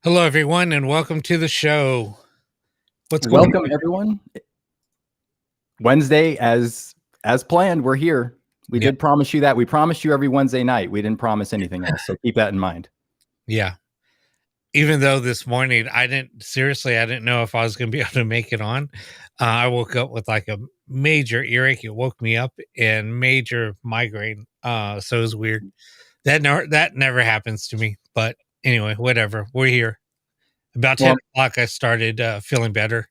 Hello, everyone, and welcome to the show. What's going Welcome, everyone. Wednesday, as planned, we're here. We did promise you that. We promised you every Wednesday night. We didn't promise anything else, so keep that in mind. Yeah. Even though this morning I didn't know if I was going to be able to make it on. I woke up with like a major earache. It woke me up and major migraine. So it was weird. That never happens to me. But anyway, whatever. We're here. About 10 o'clock, I started feeling better.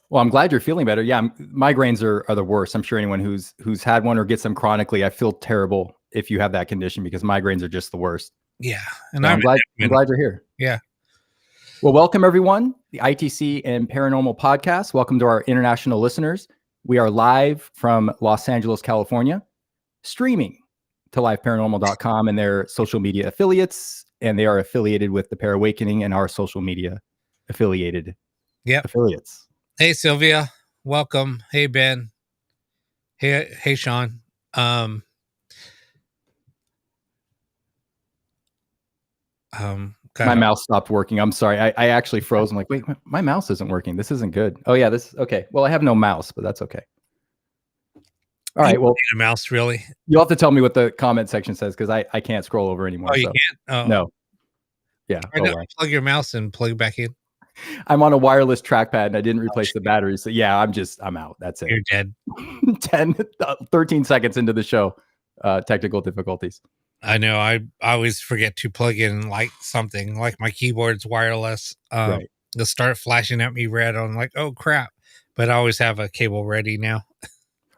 Well, I'm glad you're feeling better. Yeah, migraines are the worst. I'm sure anyone who's had one or gets them chronically, I feel terrible if you have that condition because migraines are just the worst. Yeah. And I'm glad you're here. Yeah. Well, welcome everyone, the ITC and Paranormal Podcast. Welcome to our international listeners. We are live from Los Angeles, California, streaming to liveparanormal.com and their social media affiliates, and they are affiliated with the Parawakening and our social media affiliates. Hey, Sylvia, welcome. Hey, Ben. Hey, Sean. My mouse stopped working. I'm sorry. I actually froze. I'm like, wait, my mouse isn't working. This isn't good. Oh yeah, okay. Well, I have no mouse, but that's okay. All right. Well, need a mouse, really? You'll have to tell me what the comment section says because I can't scroll over anymore. Oh, you can't? Oh. No. Yeah. Plug your mouse and plug it back in. I'm on a wireless trackpad and I didn't replace the batteries. So yeah, I'm out. That's it. You're dead. 13 seconds into the show. Technical difficulties. I know. I always forget to plug in like something like my keyboard's wireless. Right. They'll start flashing at me red. I'm like, oh crap. But I always have a cable ready now.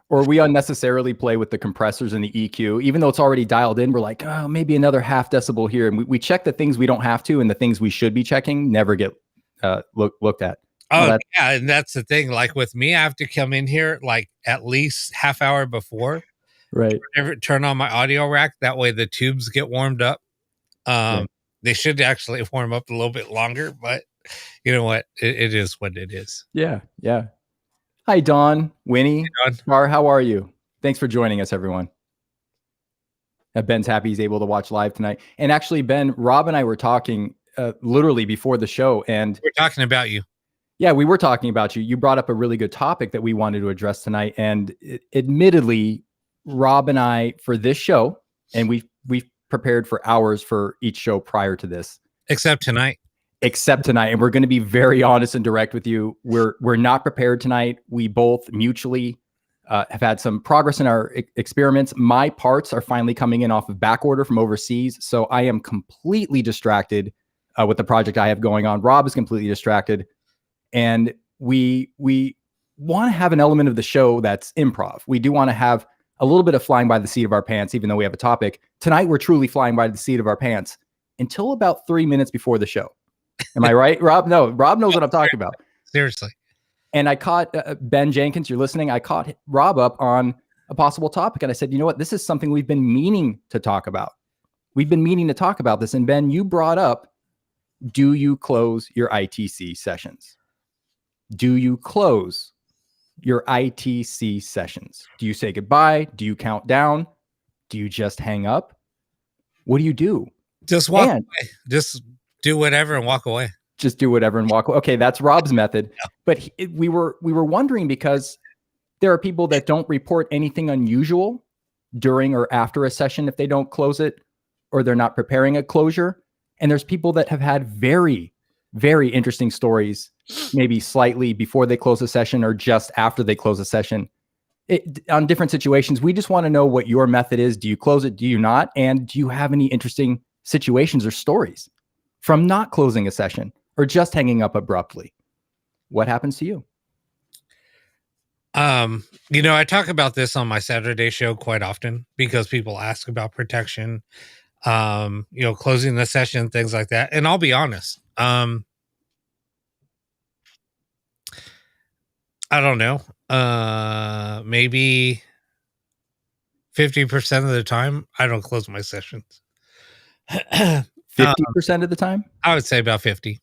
Or we unnecessarily play with the compressors and the EQ, even though it's already dialed in. We're like, oh, maybe another half decibel here. And we check the things we don't have to, and the things we should be checking never get looked at. Oh, yeah. And that's the thing. Like with me, I have to come in here like at least half hour before. Right. Turn on my audio rack. That way the tubes get warmed up. Right. They should actually warm up a little bit longer, but you know what? It is what it is. Yeah. Yeah. Hi, Dawn, Winnie, Star, how are you? Thanks for joining us, everyone. Ben's happy he's able to watch live tonight. And actually, Ben, Rob and I were talking literally before the show. And we're talking about you. Yeah, we were talking about you. You brought up a really good topic that we wanted to address tonight. And admittedly, Rob and I, for this show, and we've prepared for hours for each show prior to this. Except tonight. And we're going to be very honest and direct with you. We're not prepared tonight. We both mutually have had some progress in our experiments. My parts are finally coming in off of back order from overseas, so I am completely distracted with the project I have going on. Rob is completely distracted, and we want to have an element of the show that's improv. We do want to have a little bit of flying by the seat of our pants, even though we have a topic. Tonight, we're truly flying by the seat of our pants until about 3 minutes before the show. Am I right, Rob? No, Rob knows what I'm talking about. Seriously. And I caught Ben Jenkins, you're listening. I caught Rob up on a possible topic. And I said, you know what? This is something we've been meaning to talk about. We've been meaning to talk about this. And Ben, you brought up, do you close your ITC sessions? Do you close your ITC sessions? Do you say goodbye? Do you count down? Do you just hang up? What do you do? Just walk away. Just do whatever and walk away. Just do whatever and walk away. Okay, that's Rob's method. Yeah. But we were wondering because there are people that don't report anything unusual during or after a session if they don't close it, or they're not preparing a closure. And there's people that have had very, very interesting stories, maybe slightly before they close a session or just after they close a session. On different situations, we just want to know what your method is. Do you close it? Do you not? And do you have any interesting situations or stories from not closing a session or just hanging up abruptly? What happens to you? I talk about this on my Saturday show quite often because people ask about protection, closing the session, things like that. And I'll be honest. I don't know. Maybe 50% of the time I don't close my sessions. 50% of the time? I would say about 50.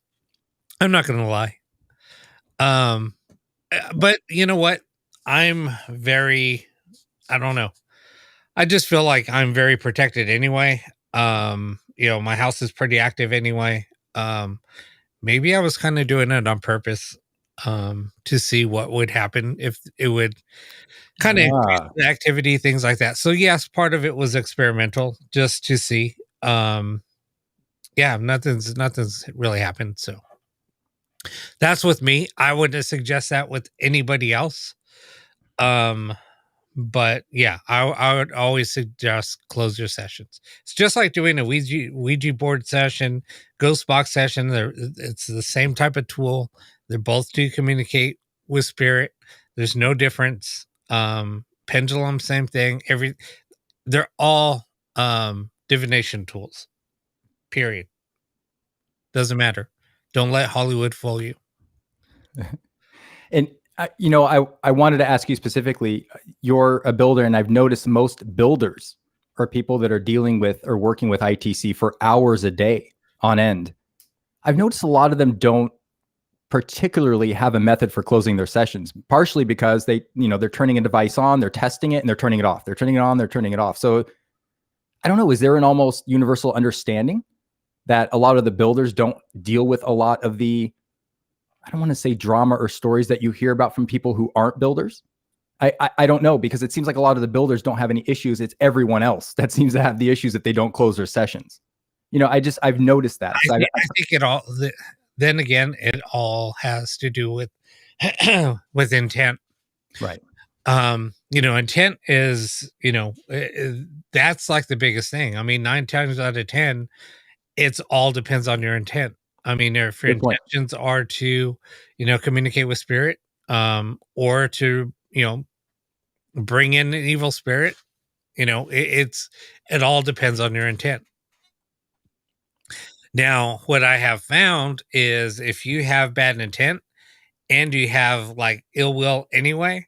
I'm not going to lie. But you know what? I don't know. I just feel like I'm very protected anyway. My house is pretty active anyway. Maybe I was kind of doing it on purpose, to see what would happen if it would kind of increase Ah. the activity, things like that. So yes, part of it was experimental, just to see. Yeah, nothing's really happened. So that's with me. I wouldn't suggest that with anybody else. Um, but yeah, I would always suggest close your sessions. It's just like doing a Ouija board session, ghost box session. It's the same type of tool. They're both to communicate with spirit. There's no difference. Pendulum, same thing. They're all divination tools. Period. Doesn't matter. Don't let Hollywood fool you. And I wanted to ask you specifically, you're a builder, and I've noticed most builders are people that are dealing with or working with ITC for hours a day on end. I've noticed a lot of them don't particularly have a method for closing their sessions, partially because they're turning a device on, they're testing it, and they're turning it off. They're turning it on, they're turning it off. So I don't know, is there an almost universal understanding that a lot of the builders don't deal with a lot of the, I don't want to say drama or stories that you hear about from people who aren't builders? I don't know, because it seems like a lot of the builders don't have any issues. It's everyone else that seems to have the issues that they don't close their sessions. I've noticed that. I think it all. Then again, it all has to do with with intent. Right. Intent is, that's like the biggest thing. I mean, 9 times out of 10, it's all depends on your intent. I mean, if your Good point. intentions are to, communicate with spirit, or to, bring in an evil spirit, it all depends on your intent. Now, what I have found is if you have bad intent and you have like ill will anyway,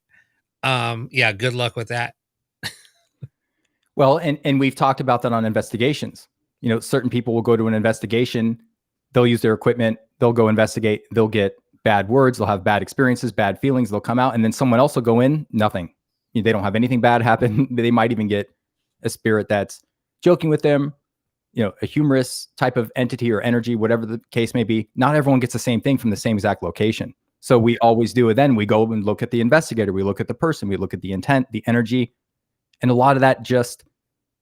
yeah, good luck with that. Well, and we've talked about that on investigations. Certain people will go to an investigation, they'll use their equipment, they'll go investigate, they'll get bad words, they'll have bad experiences, bad feelings, they'll come out, and then someone else will go in, nothing. They don't have anything bad happen. They might even get a spirit that's joking with them, a humorous type of entity or energy, whatever the case may be. Not everyone gets the same thing from the same exact location. So we always do it. Then we go and look at the investigator, we look at the person, we look at the intent, the energy, and a lot of that just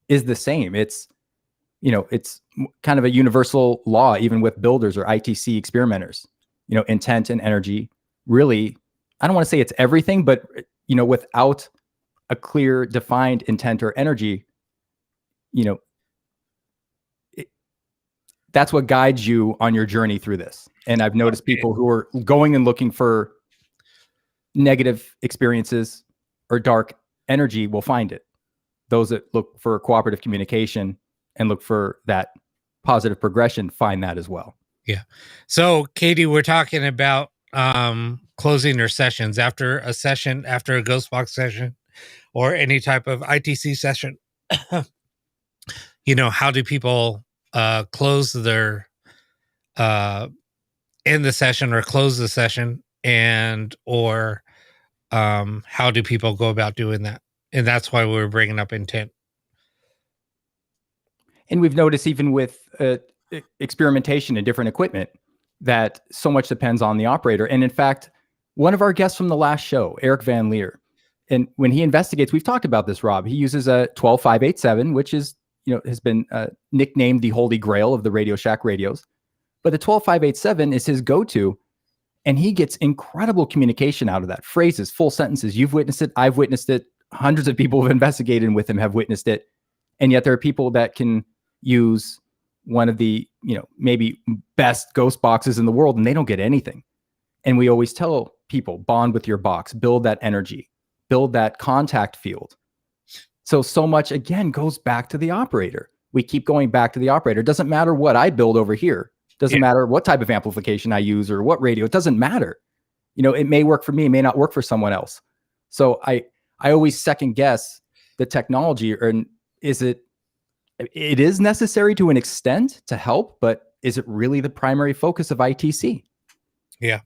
is the same. It's kind of a universal law, even with builders or ITC experimenters. Intent and energy really, I don't want to say it's everything, but without a clear defined intent or energy, that's what guides you on your journey through this. And I've noticed people who are going and looking for negative experiences or dark energy will find it. Those that look for cooperative communication and look for that positive progression find that as well. Yeah. So, Katie, we're talking about closing their sessions after a ghost box session or any type of ITC session. How do people close their end the session or close the session, or how do people go about doing that? And that's why we're bringing up intent. And we've noticed even with experimentation and different equipment that so much depends on the operator. And in fact, one of our guests from the last show, Eric Van Leer, and when he investigates, we've talked about this, Rob, he uses a 12587, which is, has been nicknamed the Holy Grail of the Radio Shack radios. But the 12587 is his go-to, and he gets incredible communication out of that. Phrases, full sentences. You've witnessed it. I've witnessed it. Hundreds of people who have investigated with him have witnessed it. And yet there are people that can use one of the, maybe best ghost boxes in the world, and they don't get anything. And we always tell people, bond with your box, build that energy, build that contact field. So much, again, goes back to the operator. We keep going back to the operator. It doesn't matter what I build over here. Doesn't matter what type of amplification I use or what radio. It doesn't matter. It may work for me, it may not work for someone else. So I always second guess the technology, and it is necessary to an extent to help, but is it really the primary focus of ITC? Yeah.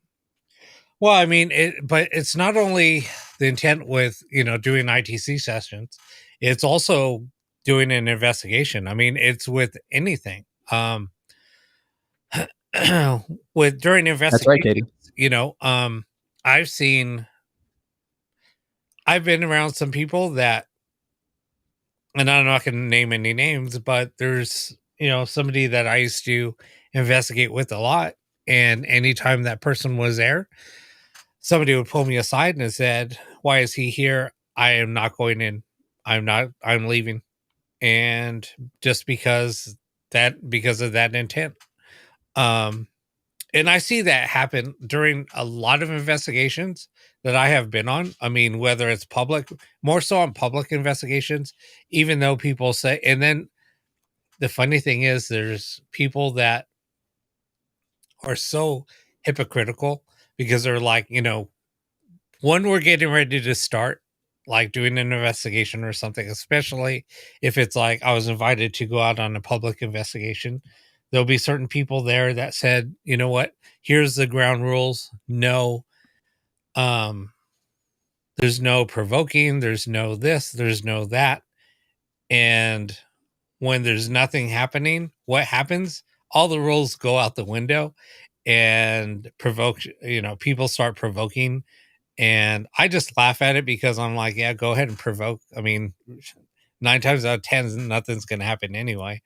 Well, I mean, but it's not only the intent with, doing ITC sessions, it's also doing an investigation. I mean, it's with anything. with during That's right, Katie. investigations, I've seen I've been around some people that, and I'm not going to name any names, but there's, somebody that I used to investigate with a lot. And anytime that person was there, somebody would pull me aside and said, "Why is he here? I am not going in. I'm leaving." And just because of that intent. Um, and I see that happen during a lot of investigations that I have been on. I mean, whether it's public, more so on public investigations, even though people say, and then the funny thing is, there's people that are so hypocritical because they're like, when we're getting ready to start, like doing an investigation or something, especially if it's like I was invited to go out on a public investigation, there'll be certain people there that said, you know what, here's the ground rules. No, um, there's no provoking, there's no this, there's no that. And when there's nothing happening, what happens? All the rules go out the window and people start provoking. And I just laugh at it because I'm like, yeah, go ahead and provoke. I mean, 9 times out of 10, nothing's going to happen anyway.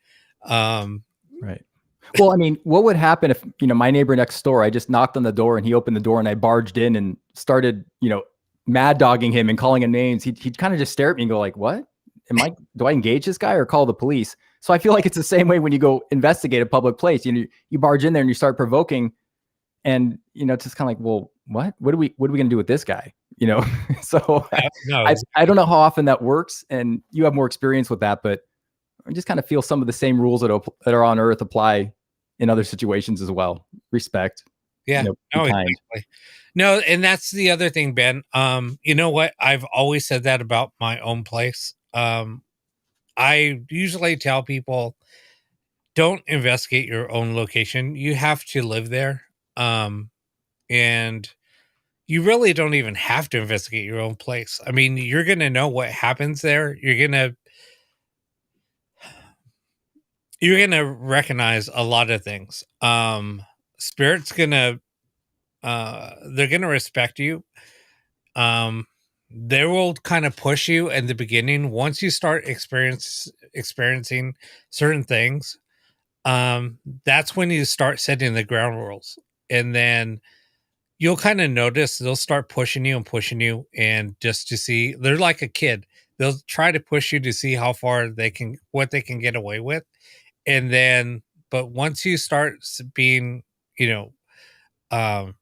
Right. Well, I mean, what would happen if, my neighbor next door, I just knocked on the door and he opened the door and I barged in and started, mad dogging him and calling him names. He'd kind of just stare at me and go like, what? Do I engage this guy or call the police? So I feel like it's the same way when you go investigate a public place. You barge in there and you start provoking, and it's just kind of like, well, what are we going to do with this guy? So no, I don't know how often that works, and you have more experience with that, but I just kind of feel some of the same rules that are on Earth apply in other situations as well. Respect. yeah, Be no, kind. exactly. No, and that's the other thing, Ben. You know what? I've always said that about my own place. I usually tell people, don't investigate your own location. You have to live there. And you really don't even have to investigate your own place. I mean, you're going to know what happens there. You're going to recognize a lot of things. Spirit's going to they're going to respect you. They will kind of push you in the beginning once you start experiencing certain things. That's when you start setting the ground rules. And then you'll kind of notice they'll start pushing you and pushing you, and just to see, they're like a kid. They'll try to push you to see how far what they can get away with. And then, but once you start being, you know, um,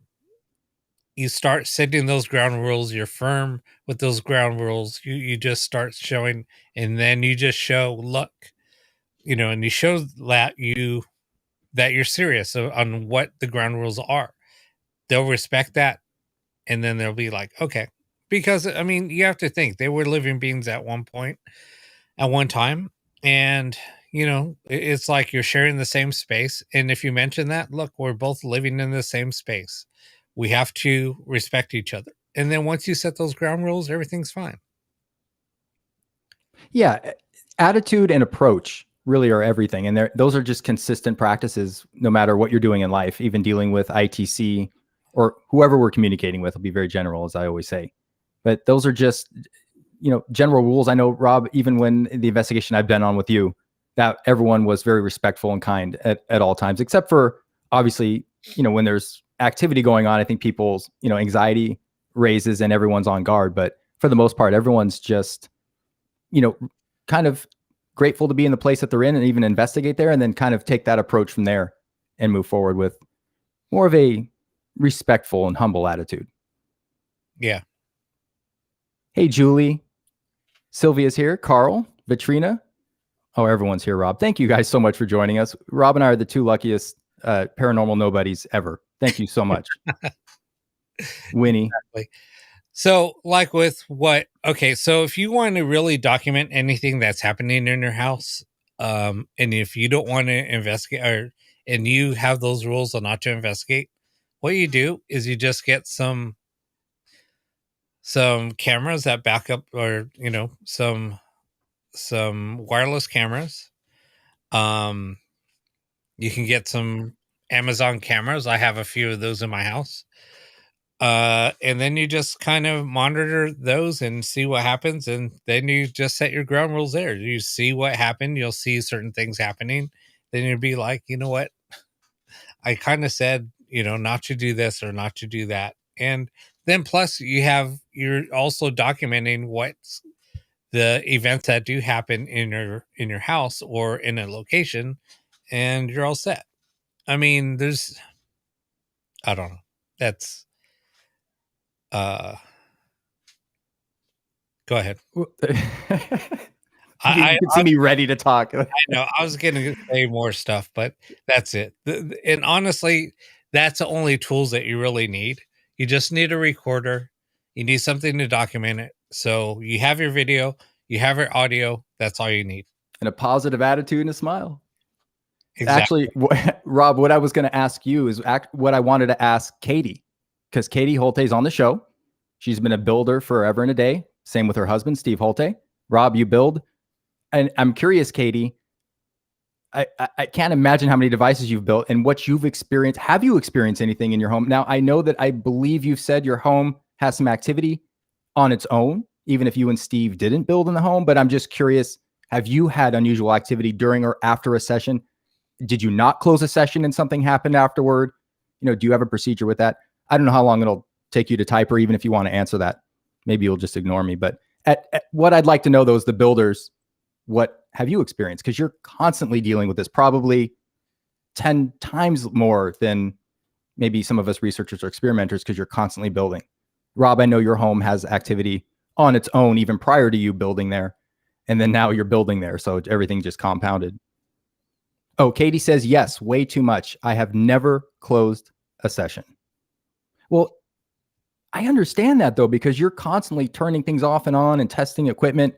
you start setting those ground rules, you're firm with those ground rules, you just start showing, and then you just show, look, and you show that you're serious on what the ground rules are. They'll respect that, and then they'll be like, okay, because I mean, you have to think they were living beings at one time, and it's like you're sharing the same space. And if you mention that, look, we're both living in the same space, we have to respect each other. And then once you set those ground rules, everything's fine. Yeah. Attitude and approach really are everything. And those are just consistent practices, no matter what you're doing in life, even dealing with ITC or whoever we're communicating with. Will be very general, as I always say. But those are just, general rules. I know, Rob, even when the investigation I've been on with you, that everyone was very respectful and kind at all times, except for obviously, when there's activity going on, I think people's, anxiety raises and everyone's on guard. But for the most part, everyone's just, kind of grateful to be in the place that they're in and even investigate there, and then kind of take that approach from there and move forward with more of a respectful and humble attitude. Yeah. Hey, Julie, Sylvia's here, Carl, Vitrina. Oh, everyone's here, Rob. Thank you guys so much for joining us. Rob and I are the two luckiest paranormal nobodies ever. Thank you so much. Winnie. Exactly. So, like with okay, so if you want to really document anything that's happening in your house, and if you don't want to investigate, and you have those rules on not to investigate, what you do is you just get some cameras that back up, or some wireless cameras. You can get some Amazon cameras. I have a few of those in my house. And then you just kind of monitor those and see what happens, and then you just set your ground rules there. You see what happened, you'll see certain things happening, then you'll be like, you know what, I kind of said, not to do this or not to do that. And then plus you're also documenting what's the events that do happen in your house or in a location, and you're all set. I mean, I don't know. That's uh go ahead. You can see me ready to talk. I know I was gonna say more stuff, but that's it. And honestly, that's the only tools that you really need. You just need a recorder. You need something to document it. So you have your video, you have your audio. That's all you need. And a positive attitude and a smile. Exactly. Actually, Rob, what I was going to ask you is what I wanted to ask Katie, because Katie Holte is on the show. She's been a builder forever and a day. Same with her husband, Steve Holte. Rob, you build. And I'm curious, Katie, I can't imagine how many devices you've built and what you've experienced. Have you experienced anything in your home? Now, I know that I believe you've said your home has some activity on its own, even if you and Steve didn't build in the home. But I'm just curious, have you had unusual activity during or after a session? Did you not close a session and something happened afterward? Do you have a procedure with that? I don't know how long it'll take you to type, or even if you want to answer that, maybe you'll just ignore me. But at what I'd like to know, though, is the builders, what have you experienced? Because you're constantly dealing with this, probably 10 times more than maybe some of us researchers or experimenters, because you're constantly building. Rob, I know your home has activity on its own, even prior to you building there. And then now you're building there. So everything just compounded. Oh, Katie says, yes, way too much. I have never closed a session. Well, I understand that, though, because you're constantly turning things off and on and testing equipment.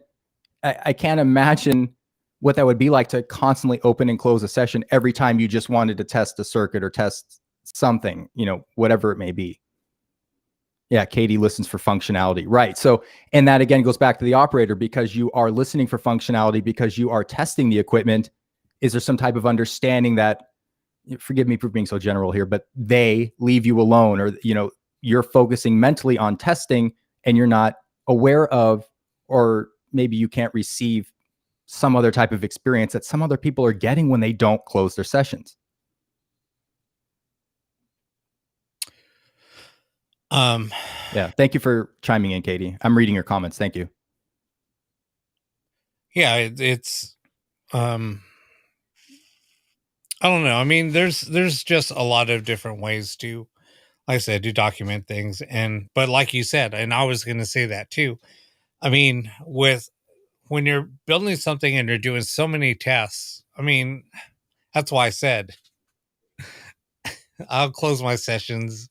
I can't imagine what that would be like to constantly open and close a session every time you just wanted to test a circuit or test something, whatever it may be. Yeah, Katie listens for functionality. Right. So, and that again goes back to the operator, because you are listening for functionality, because you are testing the equipment. Is there some type of understanding that, forgive me for being so general here, but they leave you alone, or, you're focusing mentally on testing and you're not aware of, or maybe you can't receive some other type of experience that some other people are getting when they don't close their sessions? Yeah. Thank you for chiming in, Katie. I'm reading your comments. Thank you. Yeah, it's I don't know. I mean, there's just a lot of different ways to, like I said, to document things. But like you said, and I was going to say that too. I mean, when you're building something and you're doing so many tests, I mean, that's why I said I'll close my sessions,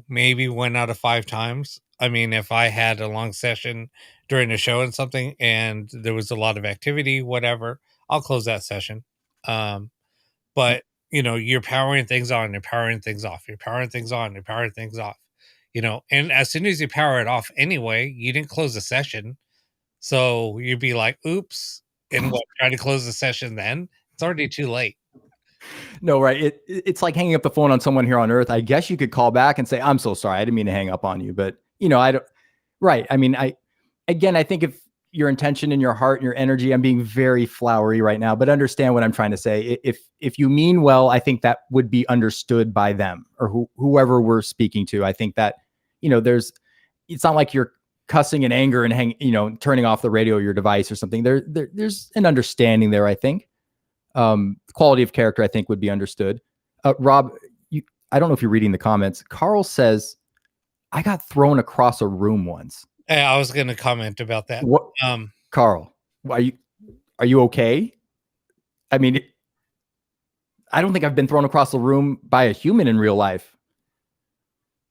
maybe 1 out of 5 times. I mean, if I had a long session during a show and something and there was a lot of activity, whatever, I'll close that session. But you're powering things on, you're powering things off, you're powering things on, you're powering things off, and as soon as you power it off anyway, you didn't close the session. So you'd be like, oops, and try to close the session then? It's already too late. No, right. It's like hanging up the phone on someone here on Earth. I guess you could call back and say, I'm so sorry, I didn't mean to hang up on you. But, I don't, right. I mean, I think if your intention and your heart and your energy, I'm being very flowery right now, but understand what I'm trying to say. If you mean well, I think that would be understood by them, or whoever we're speaking to. I think that, it's not like you're cussing in anger and turning off the radio or your device or something. There's an understanding there, I think. Quality of character, I think, would be understood. Rob, I don't know if you're reading the comments. Carl says, I got thrown across a room once. I was going to comment about that. What, Carl, are you okay? I mean, I don't think I've been thrown across the room by a human in real life.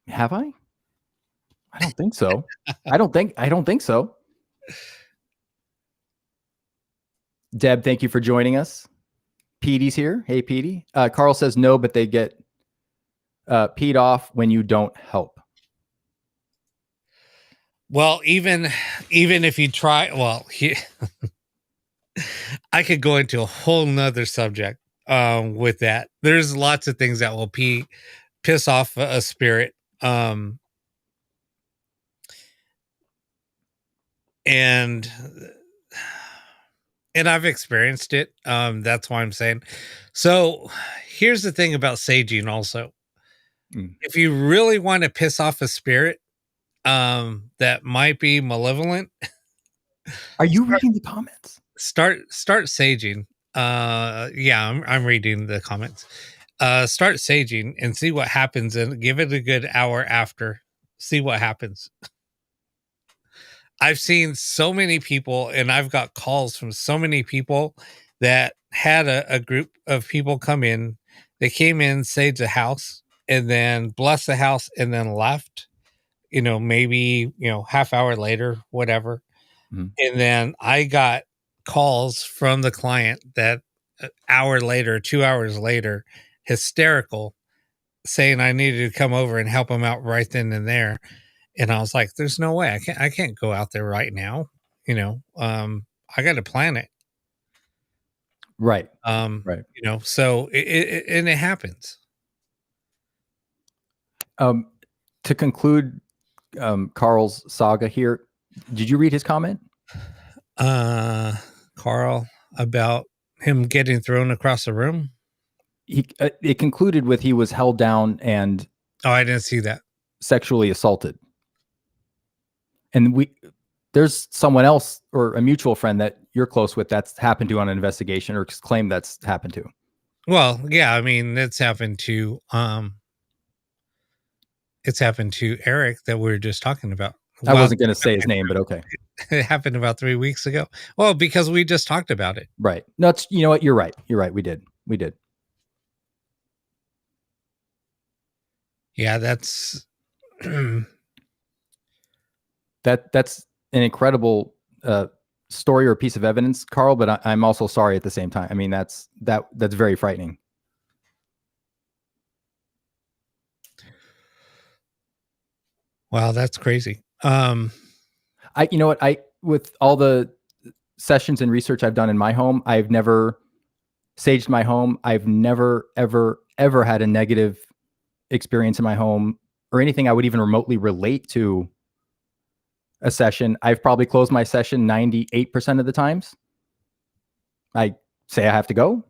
Have I? I don't think so. I don't think so. Deb, thank you for joining us. Petey's here. Hey, Petey. Carl says no, but they get peed off when you don't help. Well, even if you try, I could go into a whole nother subject, with that. There's lots of things that will piss off a spirit. And I've experienced it. That's why I'm saying. So here's the thing about saging also. If you really want to piss off a spirit that might be malevolent, are you reading the comments? Start saging. Yeah, I'm reading the comments. Start saging and see what happens, and give it a good hour after. See what happens. I've seen so many people, and I've got calls from so many people that had a group of people come in. They came in, saged the house, and then blessed the house, and then left. Maybe half hour later, whatever. And then I got calls from the client that an hour later, 2 hours later, hysterical, saying I needed to come over and help him out right then and there. And I was like, there's no way I can't go out there right now. I got to plan it. Right. So it happens. To conclude Carl's saga here, did you read his comment? Carl, about him getting thrown across the room? It concluded with he was held down and I didn't see that. Sexually assaulted. And there's someone else or a mutual friend that you're close with that's happened to on an investigation or claimed that's happened to. Well, yeah, I mean, it's happened to Eric that we were just talking about. I wasn't going to say his name, but okay. It happened about 3 weeks ago. Well, because we just talked about it. Right. No, you know what? You're right. We did. Yeah, that's that's an incredible story or piece of evidence, Carl, but I'm also sorry at the same time. I mean, that's very frightening. Wow, that's crazy. You know what? With all the sessions and research I've done in my home, I've never saged my home. I've never, ever had a negative experience in my home or anything I would even remotely relate to a session. I've probably closed my session 98% of the times. I say I have to go.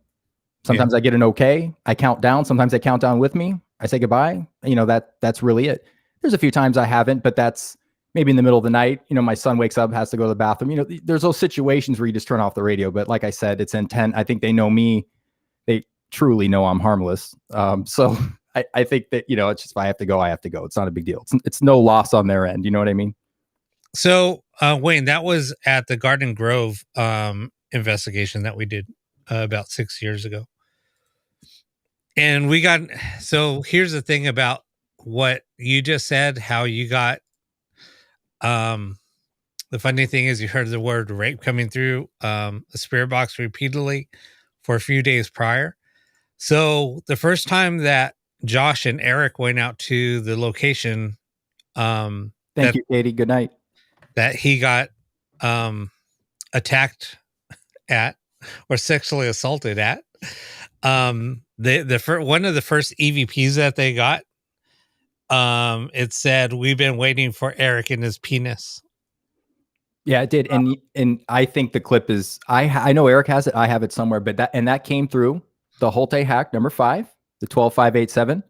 Sometimes I get an okay. I count down. Sometimes they count down with me. I say goodbye. That's really it. There's a few times I haven't, but that's maybe in the middle of the night. My son wakes up, has to go to the bathroom. There's those situations where you just turn off the radio. But like I said, it's intent. I think they know me. They truly know I'm harmless. So I think that, it's just, if I have to go, I have to go. It's not a big deal. It's no loss on their end. You know what I mean? So, Wayne, that was at the Garden Grove investigation that we did about 6 years ago. And so here's the thing about what you just said, how you got, the funny thing is you heard the word rape coming through a spirit box repeatedly for a few days prior. So the first time that Josh and Eric went out to the location, thank you, Katie. Good night. That he got attacked at or sexually assaulted at. One of the first EVPs that they got, it said, "We've been waiting for Eric and his penis." Yeah, it did. And I think the clip is, I know Eric has it. I have it somewhere, but that came through the Holte hack number 5, the 12587.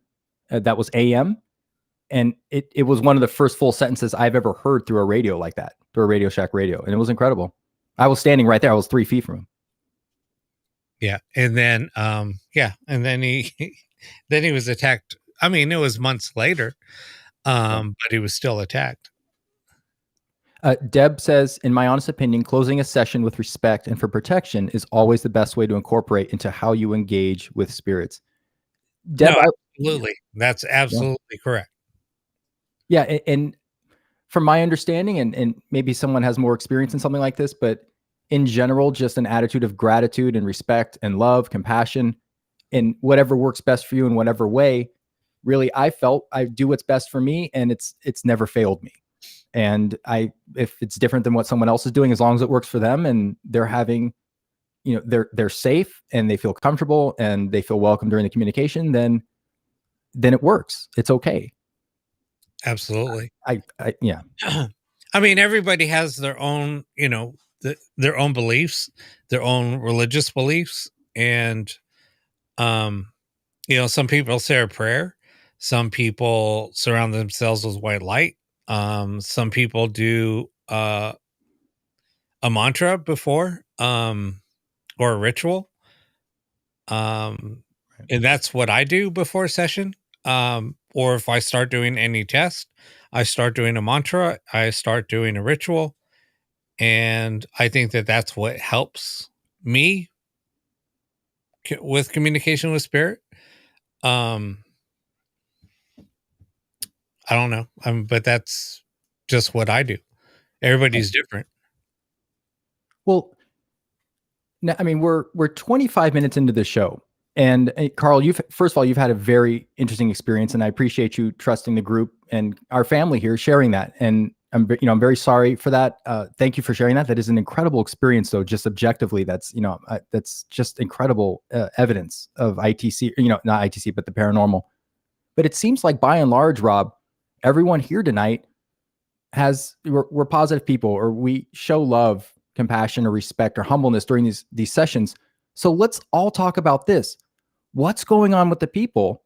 That was AM. And it was one of the first full sentences I've ever heard through a radio like that, through a Radio Shack radio. And it was incredible. I was standing right there. I was 3 feet from him. Yeah. And then, and then he was attacked. I mean, it was months later, but he was still attacked. Deb says, in my honest opinion, closing a session with respect and for protection is always the best way to incorporate into how you engage with spirits. Deb, no, absolutely. That's absolutely correct. Yeah. And from my understanding, and maybe someone has more experience in something like this, but in general, just an attitude of gratitude and respect and love, compassion, and whatever works best for you in whatever way. Really, I felt I do what's best for me, and it's never failed me. And if it's different than what someone else is doing, as long as it works for them and they're having they're safe and they feel comfortable and they feel welcome during the communication, then it works. It's okay. Absolutely. Yeah. I mean, everybody has their own, their own beliefs, their own religious beliefs. And, some people say a prayer. Some people surround themselves with white light. Some people do a mantra before, or a ritual. And that's what I do before session. Or if I start doing any test, I start doing a mantra, I start doing a ritual. And I think that that's what helps me with communication with spirit. Um, I don't know, but that's just what I do. Everybody's different. Well, now, I mean, we're 25 minutes into the show, and Carl, first of all, you've had a very interesting experience, and I appreciate you trusting the group and our family here, sharing that. And I'm very sorry for that. Thank you for sharing that. That is an incredible experience, though. Just objectively, that's just incredible evidence of ITC. Not ITC, but the paranormal. But it seems like, by and large, Rob, everyone here tonight we're positive people, or we show love, compassion, or respect, or humbleness during these sessions. So let's all talk about this. What's going on with the people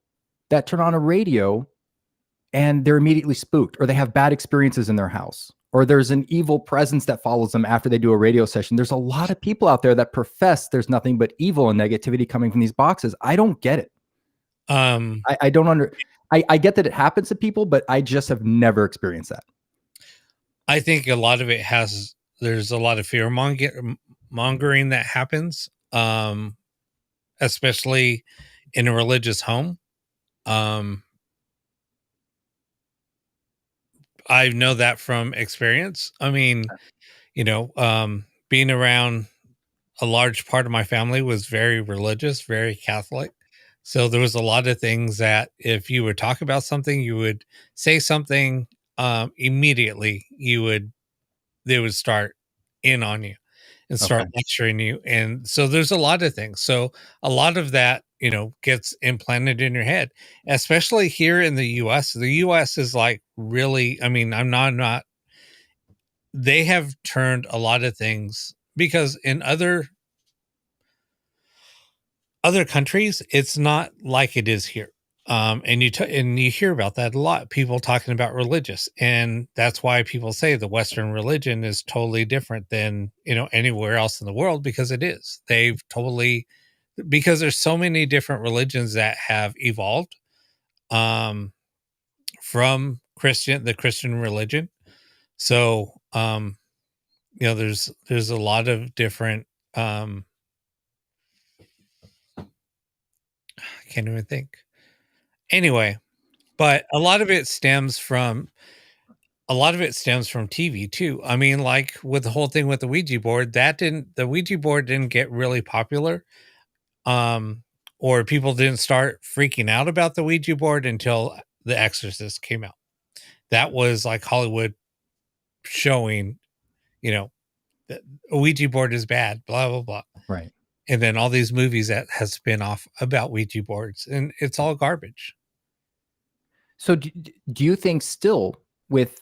that turn on a radio and they're immediately spooked, or they have bad experiences in their house, or there's an evil presence that follows them after they do a radio session? There's a lot of people out there that profess there's nothing but evil and negativity coming from these boxes. I don't get it. I don't I get that it happens to people, but I just have never experienced that. I think a lot of it there's a lot of fear mongering that happens, especially in a religious home. I know that from experience. I mean, being around a large part of my family was very religious, very Catholic. So there was a lot of things that if you would talk about something, you would say something, immediately they would start in on you and start lecturing you. And so there's a lot of things. So a lot of that, gets implanted in your head, especially here in the US. The US is like really, I mean, I'm not, they have turned a lot of things, because in other countries, it's not like it is here. And you hear about that a lot. People talking about religious, and that's why people say the Western religion is totally different than anywhere else in the world, because it is. They've totally, because there's so many different religions that have evolved, from the Christian religion. So there's a lot of different. I can't even think. Anyway, but a lot of it stems from TV too. I mean, like with the whole thing with the Ouija board, the Ouija board didn't get really popular. Or people didn't start freaking out about the Ouija board until The Exorcist came out. That was like Hollywood showing, that a Ouija board is bad, blah, blah, blah. Right. And then all these movies that has spin off about Ouija boards, and it's all garbage. So do you think still with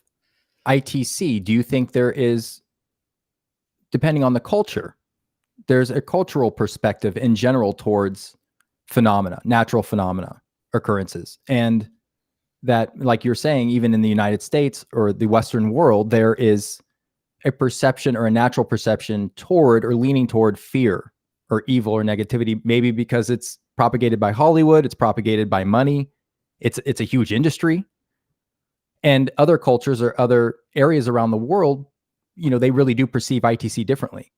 ITC, do you think there is, depending on the culture, there's a cultural perspective in general towards natural phenomena, occurrences, and that, like you're saying, even in the United States or the Western world, there is a perception or a natural perception toward or leaning toward fear or evil or negativity, maybe because it's propagated by Hollywood, it's propagated by money, it's a huge industry. And other cultures or other areas around the world, they really do perceive ITC differently.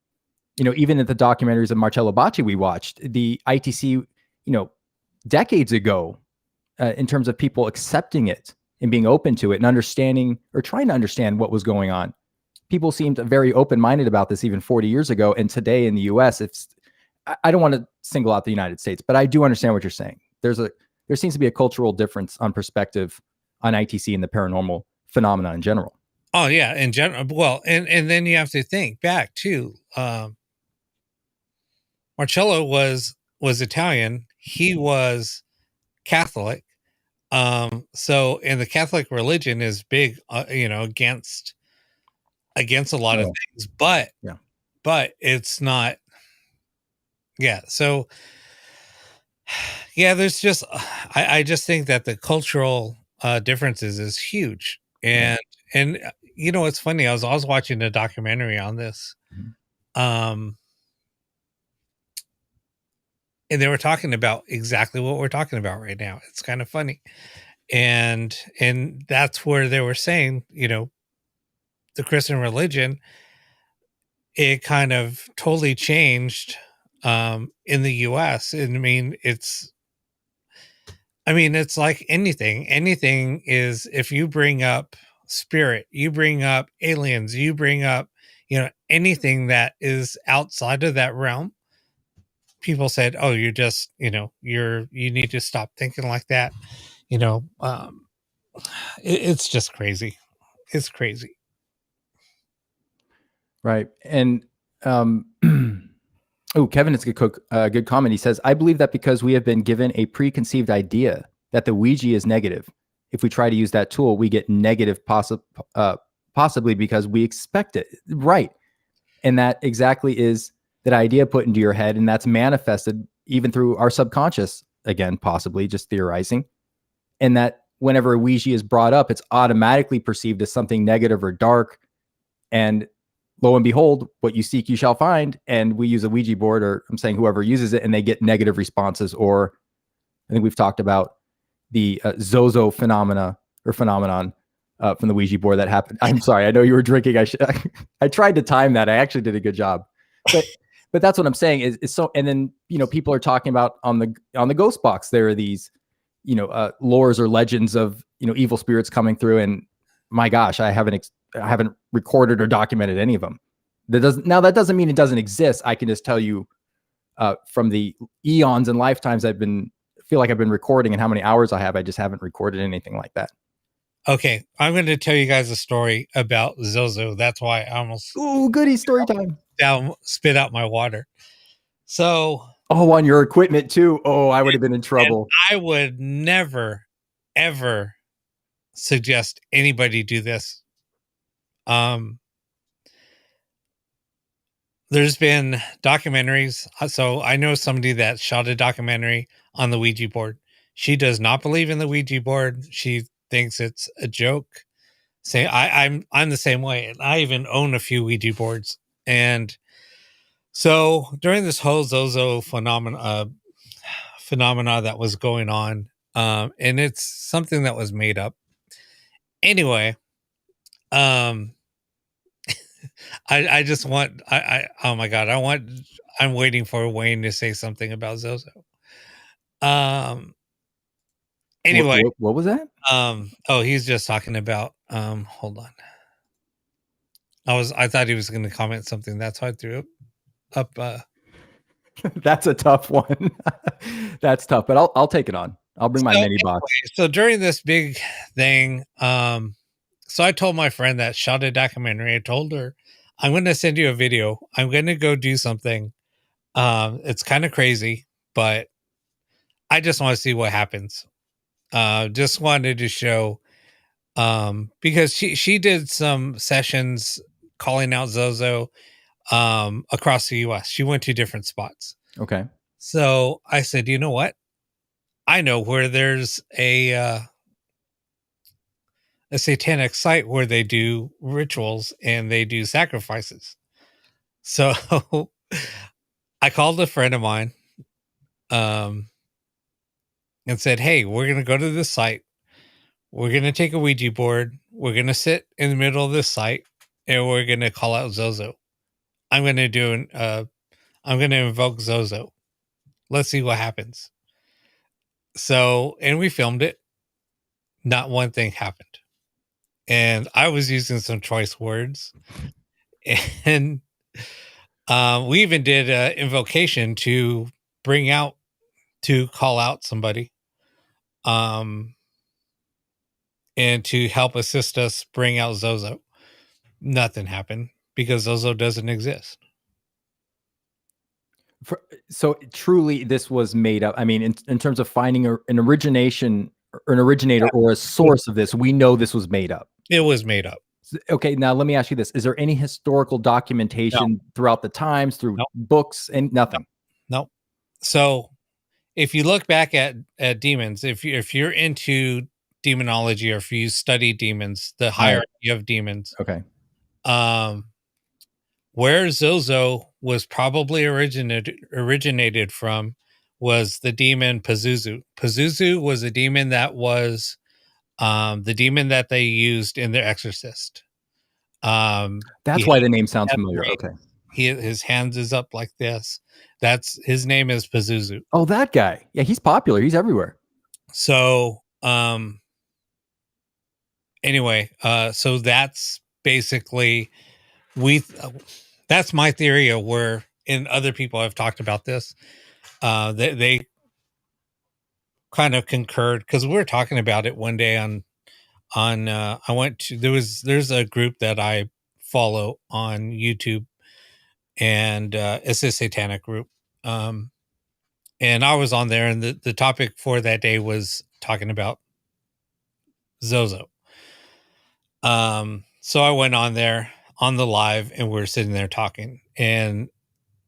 Even at the documentaries of Marcello Bacci we watched, the ITC, decades ago, in terms of people accepting it and being open to it and understanding, or trying to understand what was going on. People seemed very open-minded about this even 40 years ago. And today in the US, I don't want to single out the United States, but I do understand what you're saying. There seems to be a cultural difference on perspective on ITC and the paranormal phenomena in general. Oh yeah, in general. Well, and then you have to think back too. Marcello was Italian. He was Catholic. So, and the Catholic religion is big, against a lot of things, but yeah. but it's not. Yeah. So, yeah, there's just, I just think that the cultural differences is huge, and it's funny. I was watching a documentary on this, um, and they were talking about exactly what we're talking about right now. It's kind of funny, and that's where they were saying, the Christian religion, it kind of totally changed in the US. And it's like anything. Anything is, if you bring up spirit, you bring up aliens, you bring up, anything that is outside of that realm, people said, "Oh, you're just, you need to stop thinking like that." You know, it's just crazy. It's crazy. Right. And Kevin, it's a good comment. He says, I believe that because we have been given a preconceived idea that the Ouija is negative, if we try to use that tool, we get negative possibly because we expect it. Right. And that exactly is that idea put into your head. And that's manifested even through our subconscious, again, possibly just theorizing. And that whenever a Ouija is brought up, it's automatically perceived as something negative or dark. And lo and behold, what you seek, you shall find. And we use a Ouija board, or I'm saying whoever uses it, and they get negative responses. Or I think we've talked about the Zozo phenomenon from the Ouija board that happened. I'm sorry, I know you were drinking. I tried to time that. I actually did a good job, but that's what I'm saying is so. And then people are talking about on the ghost box, there are these lores or legends of evil spirits coming through, and my gosh, I haven't recorded or documented any of them. That doesn't mean it doesn't exist. I can just tell you from the eons and lifetimes feel like I've been recording and how many hours I have, I just haven't recorded anything like that. Okay, I'm going to tell you guys a story about Zozo. That's why I almost goody story time. Spit out my water. So, on your equipment too. I would have been in trouble. I would never, ever suggest anybody do this. There's been documentaries. So I know somebody that shot a documentary on the Ouija board. She does not believe in the Ouija board. She thinks it's a joke. Say I'm the same way. And I even own a few Ouija boards. And so during this whole Zozo phenomena that was going on, and it's something that was made up. Anyway, I just want oh my god, I'm waiting for Wayne to say something about Zozo. Anyway, what was that? He's just talking about hold on. I thought he was going to comment something. That's why I threw up. That's a tough one. That's tough, but I'll take it on. I'll bring my mini box. So during this big thing, so I told my friend that shot a documentary. I told her, I'm going to send you a video. I'm going to go do something. It's kind of crazy, but I just want to see what happens. Just wanted to show, because she did some sessions calling out Zozo across the US. She went to different spots. Okay. So I said, you know what? I know where there's a satanic site where they do rituals and they do sacrifices. So I called a friend of mine and said, hey, we're going to go to this site. We're going to take a Ouija board. We're going to sit in the middle of this site and we're going to call out Zozo. I'm going to invoke Zozo. Let's see what happens. So, and we filmed it. Not one thing happened. And I was using some choice words. And we even did an invocation to call out somebody. And to help assist us bring out Zozo. Nothing happened because Zozo doesn't exist. So truly, this was made up. I mean, in terms of finding an origination or an originator or a source of this, we know this was made up. It was made up. Okay, now let me ask you this: is there any historical documentation throughout the times, through books, and nothing? No. So if you look back at demons, if you're into demonology or if you study demons, the hierarchy of demons, Okay. Where Zozo was probably originated from was the demon Pazuzu. Pazuzu was a demon that was the demon that they used in their Exorcist. That's why the name sounds familiar. Okay. His hands is up like this. That's his name is Pazuzu. Oh, that guy. Yeah, he's popular. He's everywhere. So anyway, so that's basically that's my theory of where, and other people have talked about this. They kind of concurred because we were talking about it one day on I went to there's a group that I follow on YouTube, and it's a satanic group. And I was on there, and the topic for that day was talking about Zozo. So I went on there on the live, and we were sitting there talking, and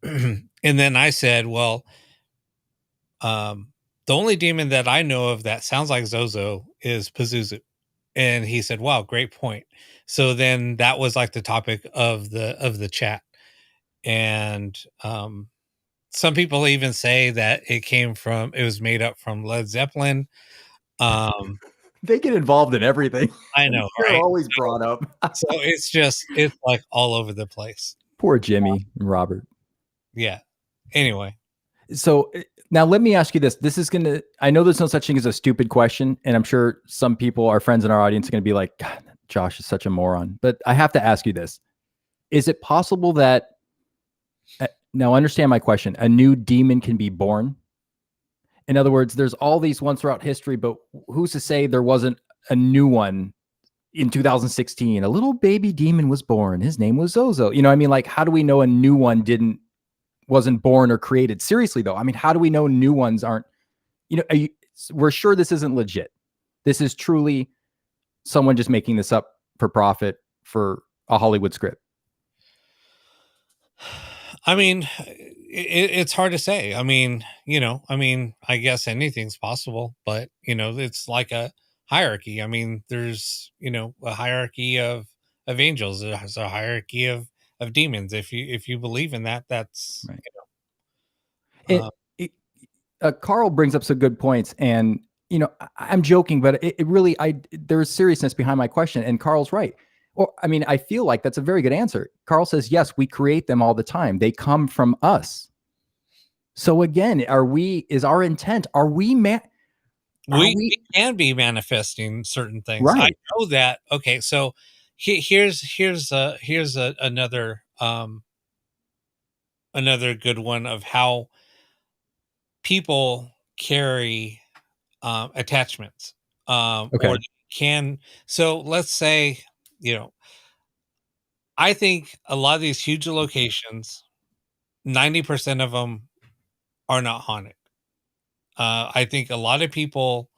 and then I said, well, the only demon that I know of that sounds like Zozo is Pazuzu. And he said, wow, great point. So then that was like the topic of the chat. And some people even say that it was made up from Led Zeppelin. They get involved in everything. I know, They're right? always brought up. So it's like all over the place. Poor Jimmy and Robert. Yeah. Anyway. So now let me ask you this. I know there's no such thing as a stupid question, and I'm sure some people, our friends in our audience, are going to be like, God, Josh is such a moron. But I have to ask you this. Is it possible that, now understand my question, a new demon can be born? In other words, there's all these ones throughout history, but who's to say there wasn't a new one in 2016? A little baby demon was born. His name was Zozo. You know what I mean? Like, how do we know a new one wasn't born or created? Seriously, though, I mean, how do we know new ones aren't, we're sure this isn't legit. This is truly someone just making this up for profit for a Hollywood script. I mean, it's hard to say. I mean, I guess anything's possible, but it's like a hierarchy. I mean, there's, a hierarchy of angels. There's a hierarchy of demons. If you believe in that, that's right. Carl brings up some good points, and I'm joking, but it really, there's seriousness behind my question, and Carl's right. Or, I mean, I feel like that's a very good answer. Carl says, yes, we create them all the time. They come from us. So again, is our intent? We can be manifesting certain things. Right. I know that. Okay. So here's another good one of how people carry attachments okay. or can. So let's say, I think a lot of these huge locations, 90% of them are not haunted. I think a lot of people,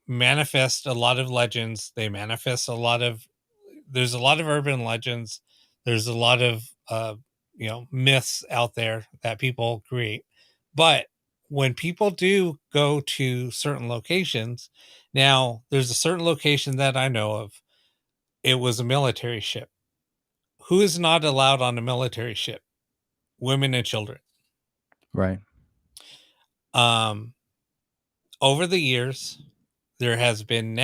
manifest a lot of legends. They manifest there's a lot of urban legends. There's a lot of, myths out there that people create. But when people do go to certain locations, now there's a certain location that I know of. It was a military ship. Who is not allowed on a military ship? Women and children. Right. Over the years, there has been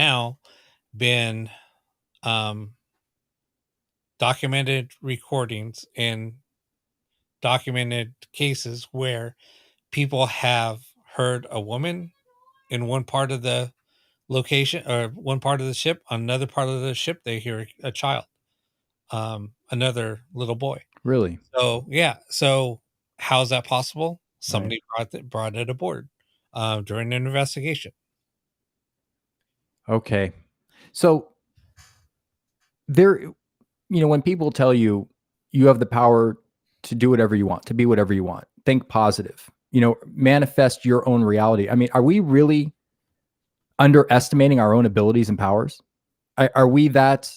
documented recordings and documented cases where people have heard a woman in one part of the location or one part of the ship. On another part of the ship, they hear a child, another little boy. Really? So yeah. So how is that possible? Somebody brought it aboard during an investigation. Okay. So there, when people tell you you have the power to do whatever you want, to be whatever you want, think positive, manifest your own reality. I mean, are we really underestimating our own abilities and powers? Are we that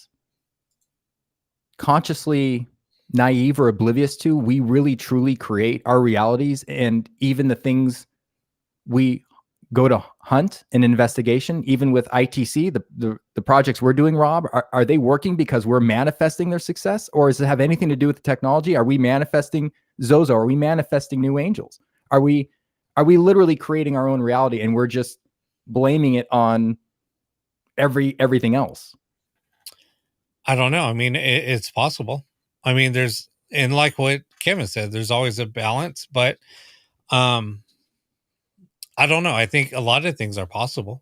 consciously naive or oblivious to? We really truly create our realities, and even the things we go to hunt an investigation, even with ITC, the projects we're doing, Rob, are they working because we're manifesting their success, or does it have anything to do with the technology? Are we manifesting Zozo? Are we manifesting new angels? Are we literally creating our own reality, and we're just blaming it on everything else? I don't know. I mean, it's possible. I mean, and like what Kevin said, there's always a balance, but I don't know. I think a lot of things are possible.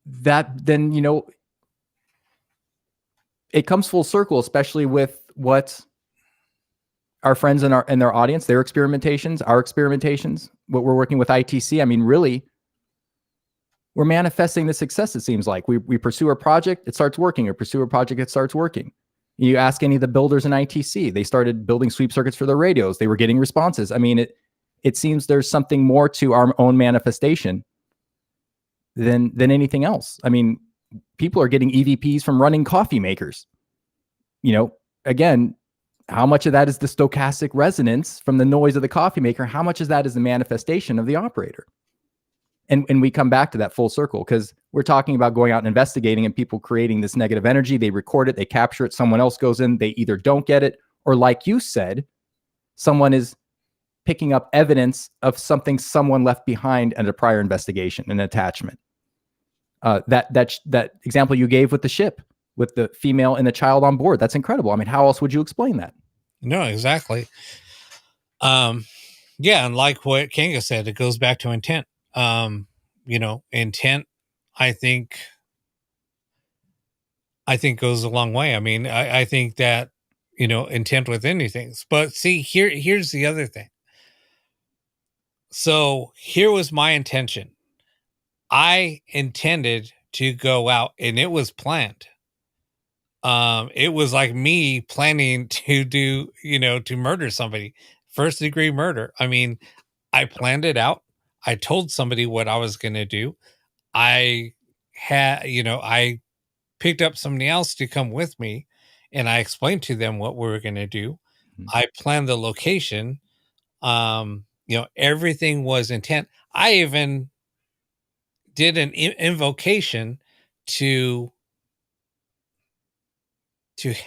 That then, it comes full circle, especially with what our friends and their audience, their experimentations, our experimentations, what we're working with ITC. I mean, really, we're manifesting the success. It seems like we pursue a project, it starts working, or pursue a project, it starts working. You ask any of the builders in ITC, they started building sweep circuits for their radios. They were getting responses. I mean, it seems there's something more to our own manifestation than anything else. I mean, people are getting EVPs from running coffee makers. Again, how much of that is the stochastic resonance from the noise of the coffee maker? How much of that is the manifestation of the operator? And we come back to that full circle, because we're talking about going out and investigating and people creating this negative energy. They record it, they capture it, someone else goes in, they either don't get it, or like you said, someone is picking up evidence of something someone left behind at a prior investigation, an attachment. That example you gave with the ship, with the female and the child on board, that's incredible. I mean, how else would you explain that? No, exactly. Yeah, and like what Kanga said, it goes back to intent. Intent, I think goes a long way. I mean, I think that, intent with anything. But see, here's the other thing. So here was my intention. I intended to go out, and it was planned. It was like me planning to do, to murder somebody, first degree murder. I mean, I planned it out. I told somebody what I was going to do. I I picked up somebody else to come with me, and I explained to them what we were going to do. Mm-hmm. I planned the location. Everything was intent. I even did an invocation to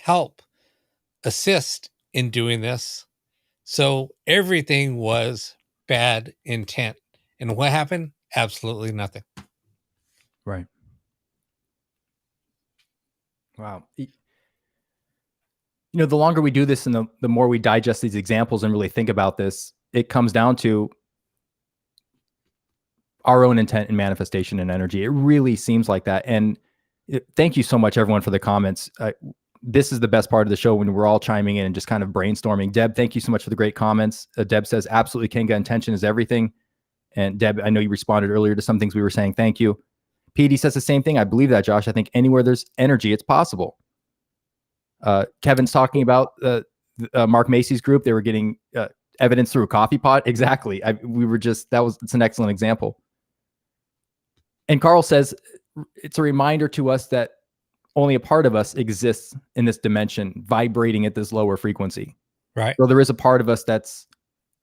help assist in doing this. So everything was bad intent. And what happened? Absolutely nothing. Right. Wow. The longer we do this and the more we digest these examples and really think about this, it comes down to our own intent and manifestation and energy. It really seems like that. And thank you so much, everyone, for the comments. This is the best part of the show, when we're all chiming in and just kind of brainstorming. Deb, thank you so much for the great comments. Deb says, absolutely, Kanga, intention is everything. And Deb, I know you responded earlier to some things we were saying. Thank you. PD says the same thing. I believe that, Josh. I think anywhere there's energy, it's possible. Kevin's talking about Mark Macy's group. They were getting evidence through a coffee pot. Exactly. It's an excellent example. And Carl says, it's a reminder to us that only a part of us exists in this dimension, vibrating at this lower frequency. Right. So there is a part of us that's,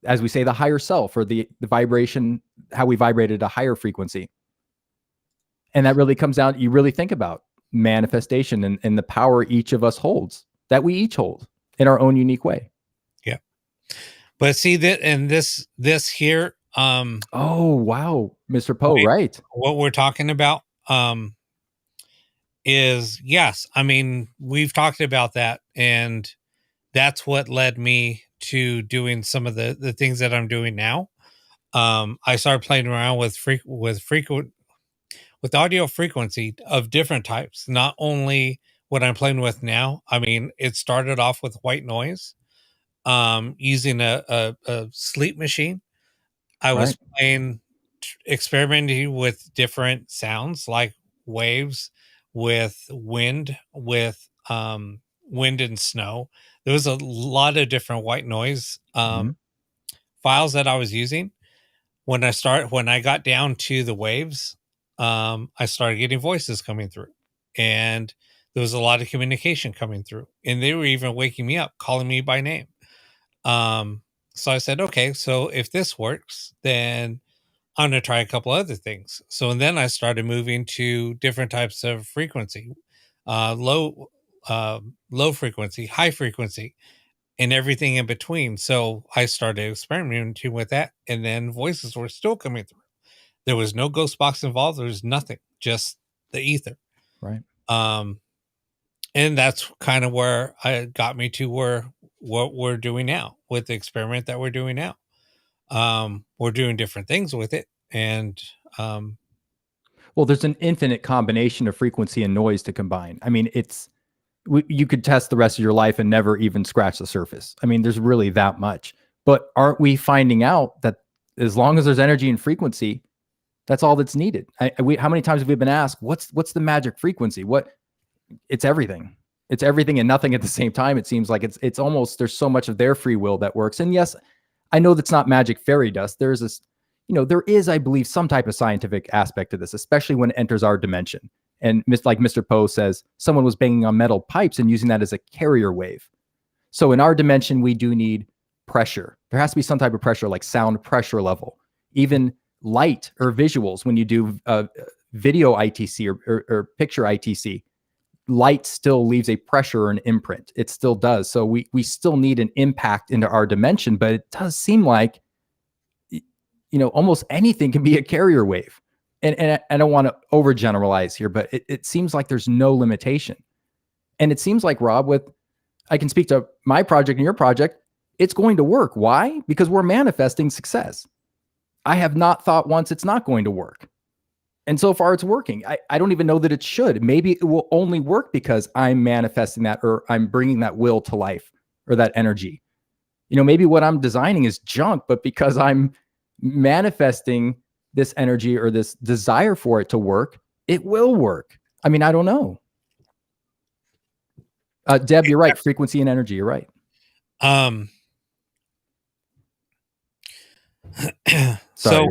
as we say, the higher self, or the vibration, how we vibrated at a higher frequency. And that really comes down, you really think about manifestation and the power each of us holds, that we each hold in our own unique way. Yeah. But see that, and this here, oh, wow, Mr. Poe, right. What we're talking about, is, yes, I mean, we've talked about that, and that's what led me to doing some of the things that I'm doing now. I started playing around with audio frequency of different types, not only what I'm playing with now. I mean, it started off with white noise, using a sleep machine. I was experimenting with different sounds, like waves, with wind and snow. there was a lot of different white noise Mhm. files that I was using. When I got down to the waves, I started getting voices coming through, and there was a lot of communication coming through, and they were even waking me up, calling me by name. Um, so I said, okay, so if this works, then I'm going to try a couple other things. So and then I started moving to different types of frequency, low, low frequency, high frequency, and everything in between. So I started experimenting with that, and then voices were still coming through. There was no ghost box involved. There was nothing, just the ether. Right. Um, and that's kind of where I got me to where what we're doing now with the experiment that we're doing now. We're doing different things with it, and um, Well, there's an infinite combination of frequency and noise to combine. I mean, you could test the rest of your life and never even scratch the surface. I mean, there's really that much. But aren't we finding out that as long as there's energy and frequency, that's all that's needed? How many times have we been asked, what's the magic frequency? It's everything. It's everything and nothing at the same time. It seems like it's almost, there's so much of their free will that works. And yes, I know that's not magic fairy dust. There's this, there is, I believe, some type of scientific aspect to this, especially when it enters our dimension. And like Mr. Poe says, someone was banging on metal pipes and using that as a carrier wave. So in our dimension, we do need pressure. There has to be some type of pressure, like sound pressure level, even light or visuals. When you do video ITC or picture ITC, light still leaves a pressure or an imprint. It still does. So we still need an impact into our dimension, but it does seem like, almost anything can be a carrier wave. And I don't want to overgeneralize here, but it seems like there's no limitation. And it seems like, Rob, I can speak to my project and your project, it's going to work. Why? Because we're manifesting success. I have not thought once it's not going to work. And so far it's working. I don't even know that it should. Maybe it will only work because I'm manifesting that, or I'm bringing that will to life, or that energy. Maybe what I'm designing is junk, but because I'm manifesting this energy or this desire for it to work, it will work. I mean, I don't know. Deb, you're right. Frequency and energy. You're right. So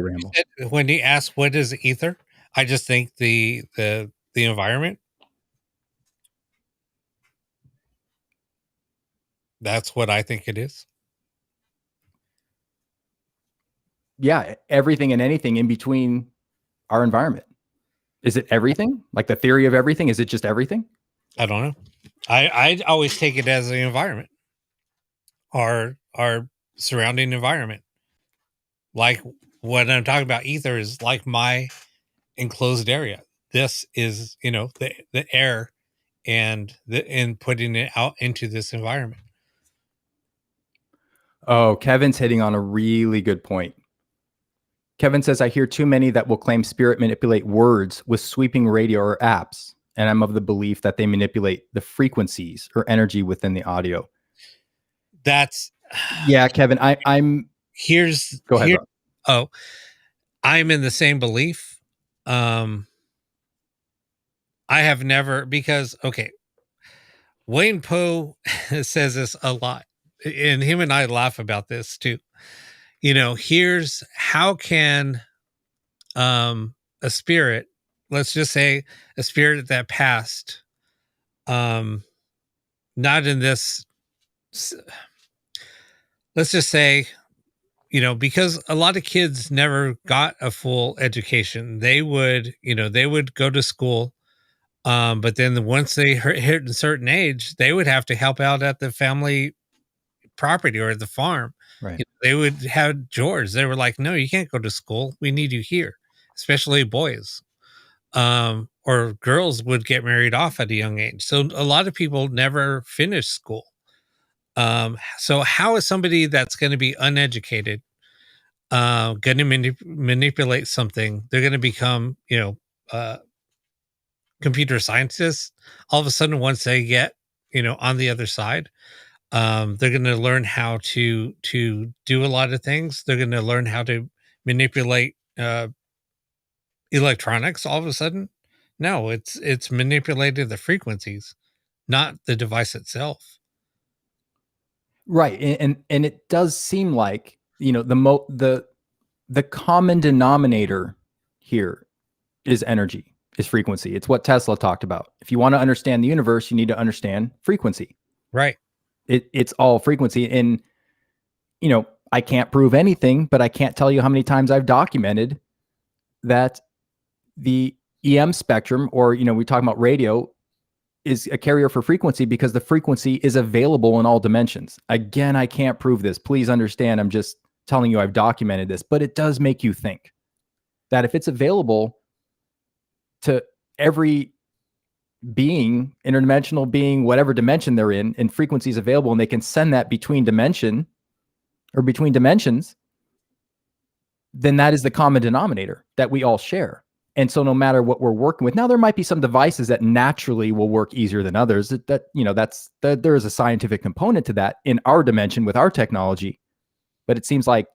when he asked what is ether, I just think the environment. That's what I think it is. Yeah, everything and anything in between our environment. Is it everything? Like the theory of everything? Is it just everything? I don't know. I always take it as the environment, our surrounding environment. Like what I'm talking about, ether is like my enclosed area. This is, the air and putting it out into this environment. Oh, Kevin's hitting on a really good point. Kevin says, I hear too many that will claim spirit manipulate words with sweeping radio or apps. And I'm of the belief that they manipulate the frequencies or energy within the audio. That's yeah, Kevin. I'm go ahead. Oh, I'm in the same belief. I have never, because Wayne Poe says this a lot, and him and I laugh about this too. Here's how can a spirit, let's just say a spirit that passed, not in this, let's just say, because a lot of kids never got a full education. They would go to school, but then once they hit a certain age, they would have to help out at the family property or the farm. Right. They would have chores. They were like, no, you can't go to school. We need you here, especially boys. Or girls would get married off at a young age. So a lot of people never finish school. So how is somebody that's going to be uneducated going to manipulate something? They're going to become, computer scientists all of a sudden once they get, on the other side. They're going to learn how to do a lot of things. They're going to learn how to manipulate electronics all of a sudden. No, it's manipulating the frequencies, not the device itself. Right. And it does seem like, the common denominator here is energy, is frequency. It's what Tesla talked about. If you want to understand the universe, you need to understand frequency. Right. It's all frequency. And, I can't prove anything, but I can't tell you how many times I've documented that the EM spectrum, or, we talk about radio, is a carrier for frequency because the frequency is available in all dimensions. Again, I can't prove this. Please understand, I'm just telling you I've documented this, but it does make you think that if it's available to every being, interdimensional being, whatever dimension they're in, and frequency is available, and they can send that between dimensions, then that is the common denominator that we all share. And so no matter what we're working with, now there might be some devices that naturally will work easier than others. There is a scientific component to that in our dimension with our technology, but it seems like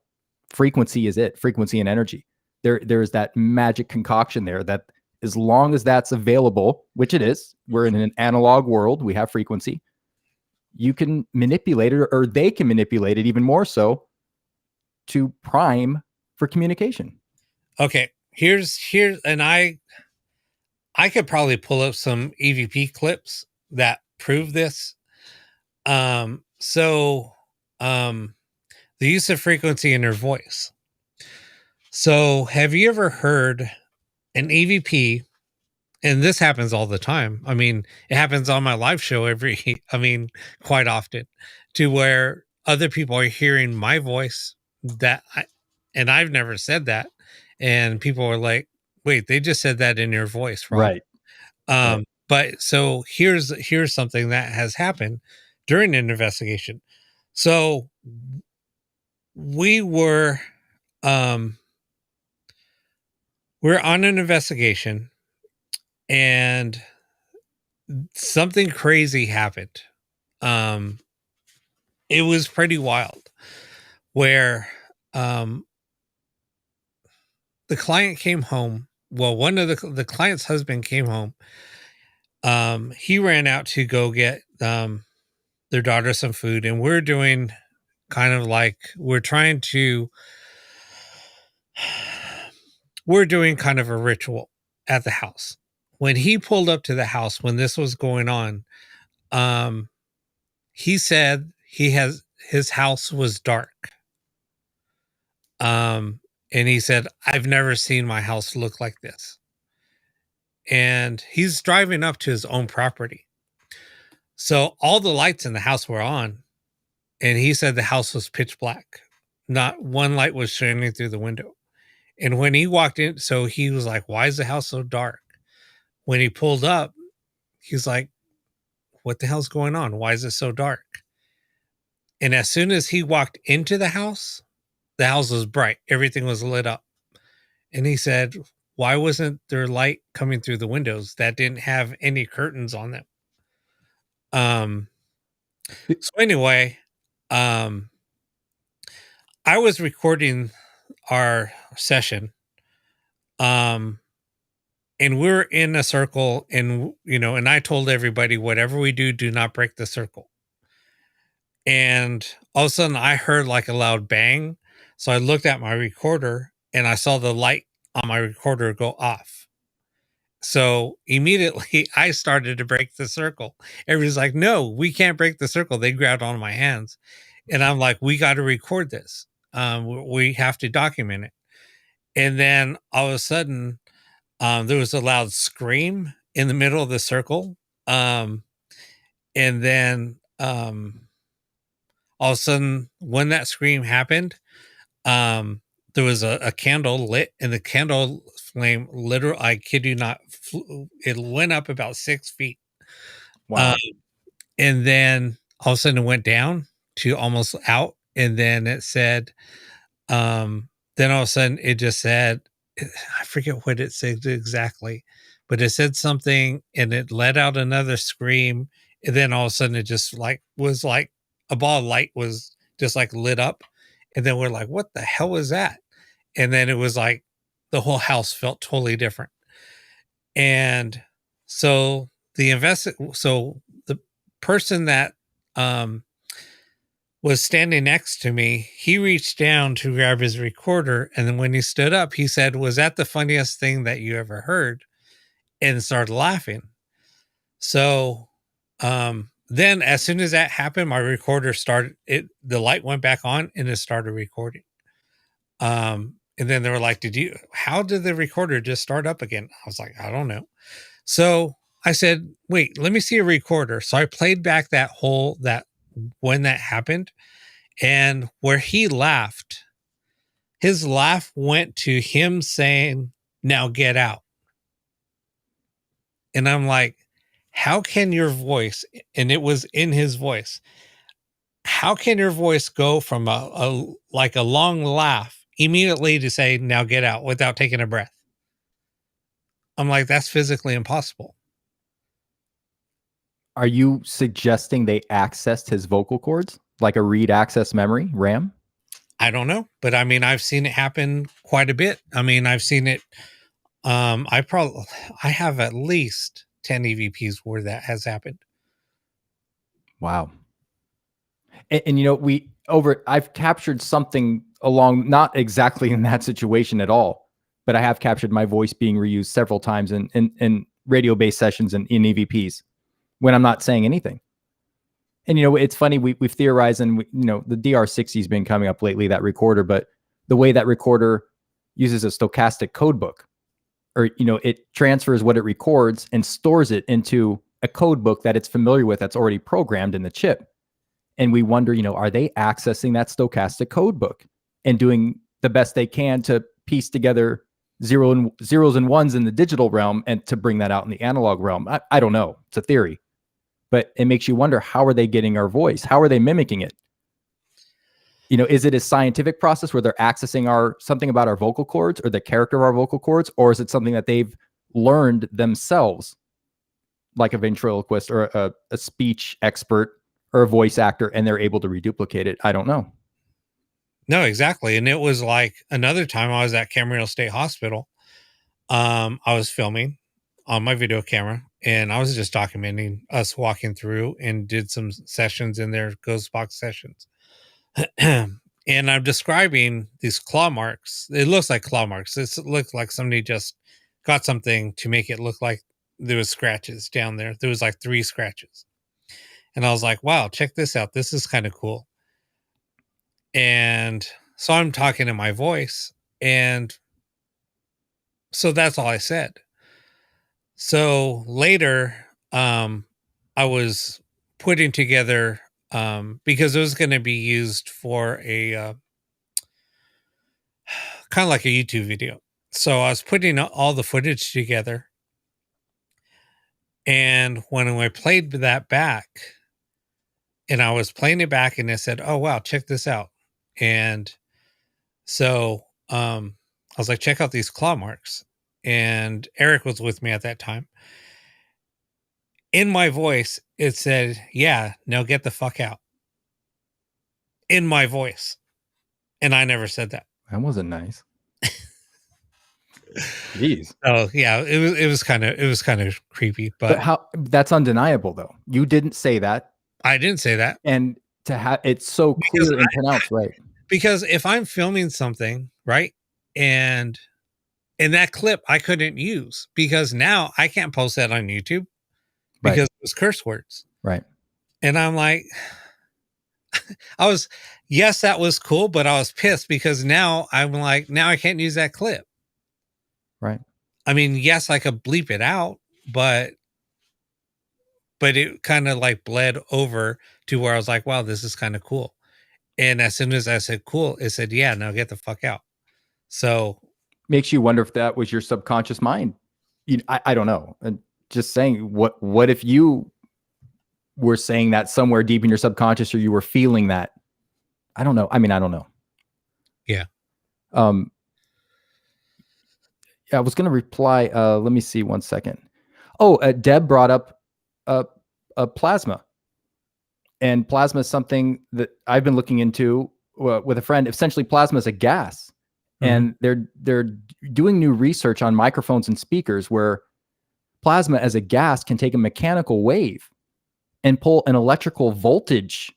frequency is it, frequency and energy. There's that magic concoction there that as long as that's available, which it is, we're in an analog world, we have frequency, you can manipulate it, or they can manipulate it even more so to prime for communication. Okay. Here's and I could probably pull up some EVP clips that prove this. The use of frequency in your voice. So have you ever heard an EVP? And this happens all the time. I mean, it happens on my live show quite often, to where other people are hearing my voice and I've never said that. And people are like, wait, they just said that in your voice, Rob. Right. But so here's something that has happened during an investigation. So we're on an investigation, and something crazy happened. It was pretty wild, where the client came home. Well, one of the client's husband came home. He ran out to go get their daughter some food, and we're doing kind of like we're doing kind of a ritual at the house. When he pulled up to the house, when this was going on, he said his house was dark. And he said, I've never seen my house look like this. And he's driving up to his own property. So all the lights in the house were on, and he said the house was pitch black. Not one light was shining through the window. And when he walked in, so he was like, why is the house so dark? When he pulled up, he's like, what the hell's going on? Why is it so dark? And as soon as he walked into the house was bright. Everything was lit up. And he said, why wasn't there light coming through the windows that didn't have any curtains on them? So anyway, I was recording our session, and we're in a circle, and and I told everybody, whatever we do, do not break the circle. And all of a sudden I heard like a loud bang. So I looked at my recorder, and I saw the light on my recorder go off. So immediately I started to break the circle. Everybody's like, no, we can't break the circle. They grabbed onto my hands, and I'm like, we got to record this. We have to document it. And then all of a sudden, there was a loud scream in the middle of the circle. And then all of a sudden, when that scream happened, there was a candle lit, and the candle flame, literally, I kid you not, it went up about 6 feet. Wow. And then all of a sudden it went down to almost out. And then it said, then all of a sudden it just said, I forget what it said exactly, but it said something, and it let out another scream. And then all of a sudden it just was like a ball of light was just like lit up. And then we're like, what the hell was that? And then it was like the whole house felt totally different. And so the person that was standing next to me. He reached down to grab his recorder, and then when he stood up, he said, "Was that the funniest thing that you ever heard?" And started laughing. So then as soon as that happened, my recorder started, the light went back on and it started recording. And then they were like, how did the recorder just start up again? I was like, I don't know. So I said, wait, let me see a recorder. So I played back that when that happened, and where he laughed, his laugh went to him saying, "Now get out." And I'm like, how can your voice, and it was in his voice, how can your voice go from like a long laugh immediately to say, "Now get out," without taking a breath? I'm like, that's physically impossible. Are you suggesting they accessed his vocal cords like a read access memory, RAM? I don't know, but I mean, I've seen it happen quite a bit. I mean, I've seen it. I have at least 10 EVPs where that has happened. Wow. And you know, I've captured something along, not exactly in that situation at all, but I have captured my voice being reused several times in radio-based sessions and in EVPs when I'm not saying anything. And, you know, it's funny, we've theorized, and the DR60 has been coming up lately, that recorder, but the way that recorder uses a stochastic code book, or, it transfers what it records and stores it into a code book that it's familiar with, that's already programmed in the chip. And we wonder, are they accessing that stochastic code book and doing the best they can to piece together zeros and ones in the digital realm and to bring that out in the analog realm? I don't know. It's a theory. But it makes you wonder, how are they getting our voice? How are they mimicking it? Is it a scientific process where they're accessing something about our vocal cords or the character of our vocal cords? Or is it something that they've learned themselves, like a ventriloquist or a speech expert or a voice actor, and they're able to reduplicate it? I don't know. No, exactly. And it was like another time I was at Camarillo State Hospital. I was filming on my video camera, and I was just documenting us walking through, and did some sessions in their ghost box sessions. And I'm describing these claw marks. It looks like claw marks. It looks like somebody just got something to make it look like there was scratches down there. There was like 3 scratches. And I was like, wow, check this out. This is kind of cool. And so I'm talking in my voice, and so that's all I said. So later, I was putting together, because it was going to be used for a kind of like a YouTube video. So I was putting all the footage together, and when I played that back, and I was playing it back, and I said, "Oh wow, check this out." And so I was like, check out these claw marks. And Eric was with me at that time. In my voice, it said, "Yeah, now get the fuck out." In my voice. And I never said that. That wasn't nice. Jeez. Oh yeah, it was kind of creepy, but how? That's undeniable, though. You didn't say that. I didn't say that. And to have it's so clear and pronounced, right? Because if I'm filming something, right, and in that clip I couldn't use, because now I can't post that on YouTube because it was curse words. Right. And I'm like, yes, that was cool, but I was pissed because now I'm like, now I can't use that clip. Right. I mean, yes, I could bleep it out, but it kind of like bled over to where I was like, wow, this is kind of cool. And as soon as I said cool, it said, yeah, now get the fuck out. So makes you wonder if that was your subconscious mind. I don't know. And just saying, what if you were saying that somewhere deep in your subconscious, or you were feeling that? I don't know. I mean, I don't know. Yeah. I was going to reply. Let me see 1 second. Oh, Deb brought up a plasma. And plasma is something that I've been looking into with a friend. Essentially, plasma is a gas. Mm-hmm. And they're doing new research on microphones and speakers where plasma as a gas can take a mechanical wave and pull an electrical voltage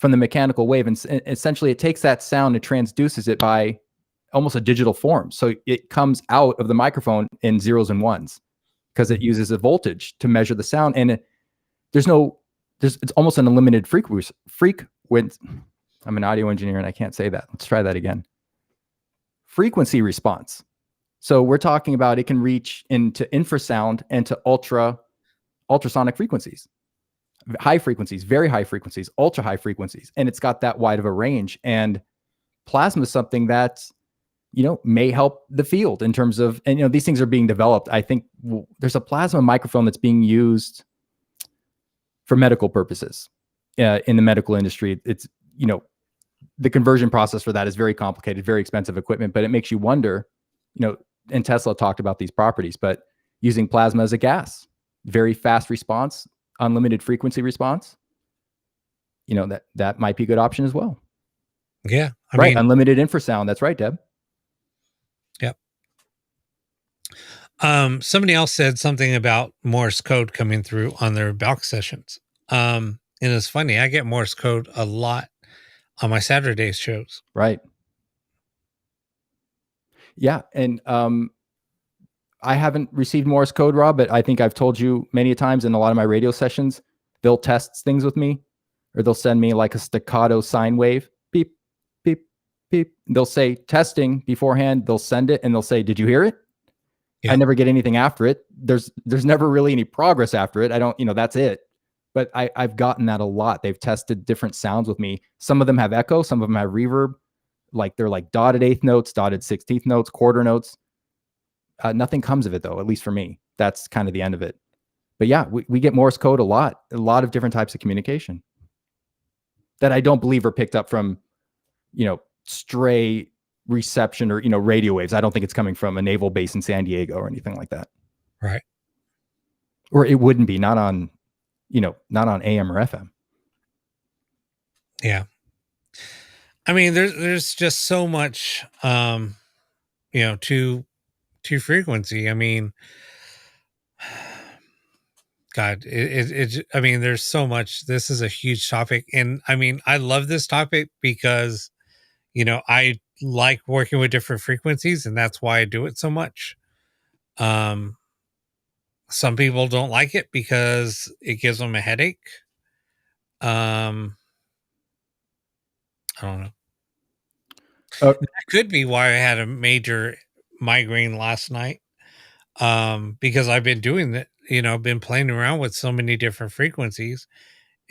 from the mechanical wave. And essentially it takes that sound and transduces it by almost a digital form. So it comes out of the microphone in zeros and ones because it uses a voltage to measure the sound. And it's almost an unlimited frequency. I'm an audio engineer and I can't say that. Let's try that again. Frequency response. So we're talking about it can reach into infrasound and to ultrasonic frequencies, high frequencies, very high frequencies, ultra high frequencies. And it's got that wide of a range. And plasma is something that, may help the field in terms of, and, these things are being developed. I think there's a plasma microphone that's being used for medical purposes in the medical industry. It's, the conversion process for that is very complicated, very expensive equipment, but it makes you wonder, and Tesla talked about these properties, but using plasma as a gas, very fast response, unlimited frequency response, that might be a good option as well. Yeah. I mean, unlimited infrasound. That's right, Deb. Yep. Somebody else said something about Morse code coming through on their balk sessions. And it's funny, I get Morse code a lot on my Saturday shows. Right. Yeah. And I haven't received Morse code, Rob, but I think I've told you many times in a lot of my radio sessions, they'll test things with me, or they'll send me like a staccato sine wave, beep, beep, beep. They'll say testing beforehand. They'll send it and they'll say, did you hear it? Yeah. I never get anything after it. There's never really any progress after it. I don't, that's it. But I've gotten that a lot. They've tested different sounds with me. Some of them have echo, some of them have reverb. Like they're like dotted eighth notes, dotted 16th notes, quarter notes. Nothing comes of it though, at least for me. That's kind of the end of it. But yeah, we get Morse code a lot of different types of communication that I don't believe are picked up from, stray reception or, radio waves. I don't think it's coming from a naval base in San Diego or anything like that. Right. Or it wouldn't be, not on AM or FM. Yeah. I mean, there's just so much, to frequency. I mean, God, I mean, there's so much. This is a huge topic. And I mean, I love this topic because, I like working with different frequencies and that's why I do it so much. Some people don't like it because it gives them a headache. I don't know. That could be why I had a major migraine last night. Because I've been doing that, been playing around with so many different frequencies.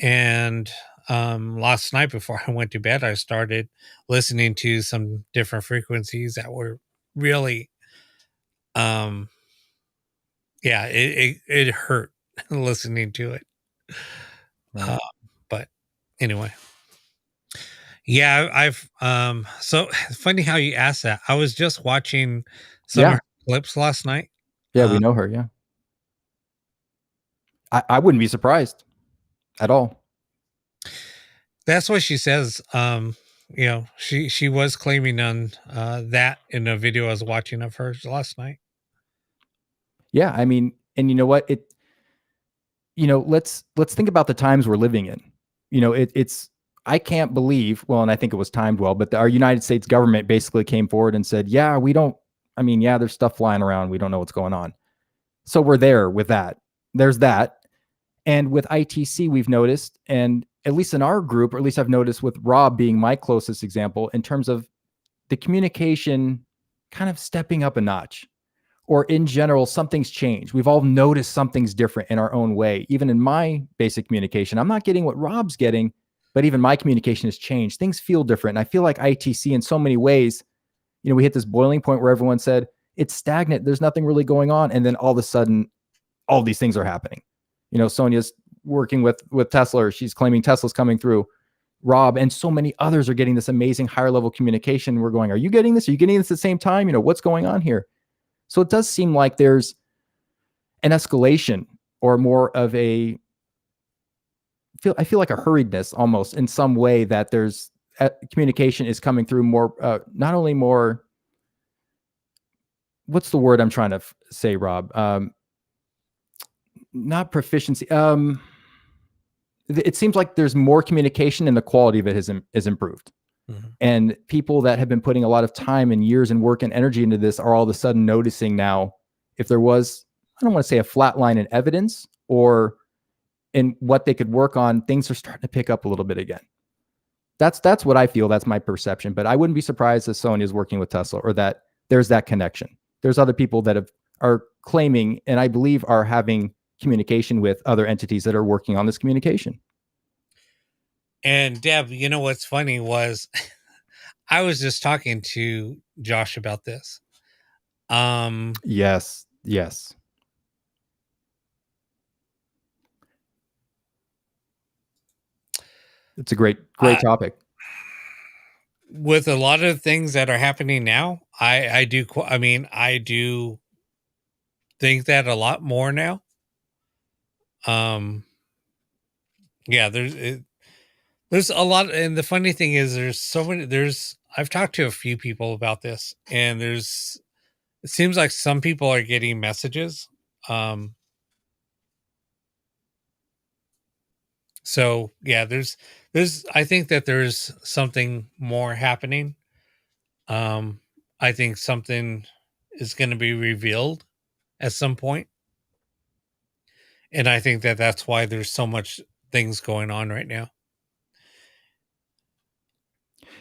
And last night before I went to bed, I started listening to some different frequencies that were really, it hurt listening to it. Right. But anyway. Yeah, I've so funny how you asked that. I was just watching some of her clips last night. Yeah, we know her, yeah. I wouldn't be surprised at all. That's what she says. She was claiming on that in a video I was watching of hers last night. Yeah, I mean, and you know what? Let's think about the times we're living in. It's I can't believe, well, and I think it was timed well, but our United States government basically came forward and said, yeah, there's stuff flying around. We don't know what's going on. So we're there with that. There's that. And with ITC, we've noticed, and at least in our group, or at least I've noticed with Rob being my closest example, in terms of the communication kind of stepping up a notch, or in general, something's changed. We've all noticed something's different in our own way. Even in my basic communication, I'm not getting what Rob's getting, but even my communication has changed. Things feel different. And I feel like ITC in so many ways, we hit this boiling point where everyone said, it's stagnant. There's nothing really going on. And then all of a sudden, all these things are happening. Sonia's working with Tesla, or she's claiming Tesla's coming through. Rob and so many others are getting this amazing higher level communication. We're going, are you getting this? Are you getting this at the same time? What's going on here? So it does seem like there's an escalation, or more of I feel like a hurriedness almost in some way, that there's communication is coming through more, not only more, what's the word I'm trying to say, Rob? Not proficiency. it seems like there's more communication and the quality of it is improved. Mm-hmm. And people that have been putting a lot of time and years and work and energy into this are all of a sudden noticing now, if there was, I don't want to say a flat line in evidence or in what they could work on, things are starting to pick up a little bit again. That's what I feel. That's my perception. But I wouldn't be surprised if Sonia is working with Tesla or that there's that connection. There's other people that are claiming, and I believe are having communication with other entities that are working on this communication. And Deb, you know what's funny was I was just talking to Josh about this. Yes. It's a great topic. With a lot of things that are happening now, I do think that a lot more now. Yeah, there's a lot, and the funny thing is I've talked to a few people about this, and it seems like some people are getting messages. So yeah, I think that there's something more happening. I think something is going to be revealed at some point. And I think that that's why there's so much things going on right now.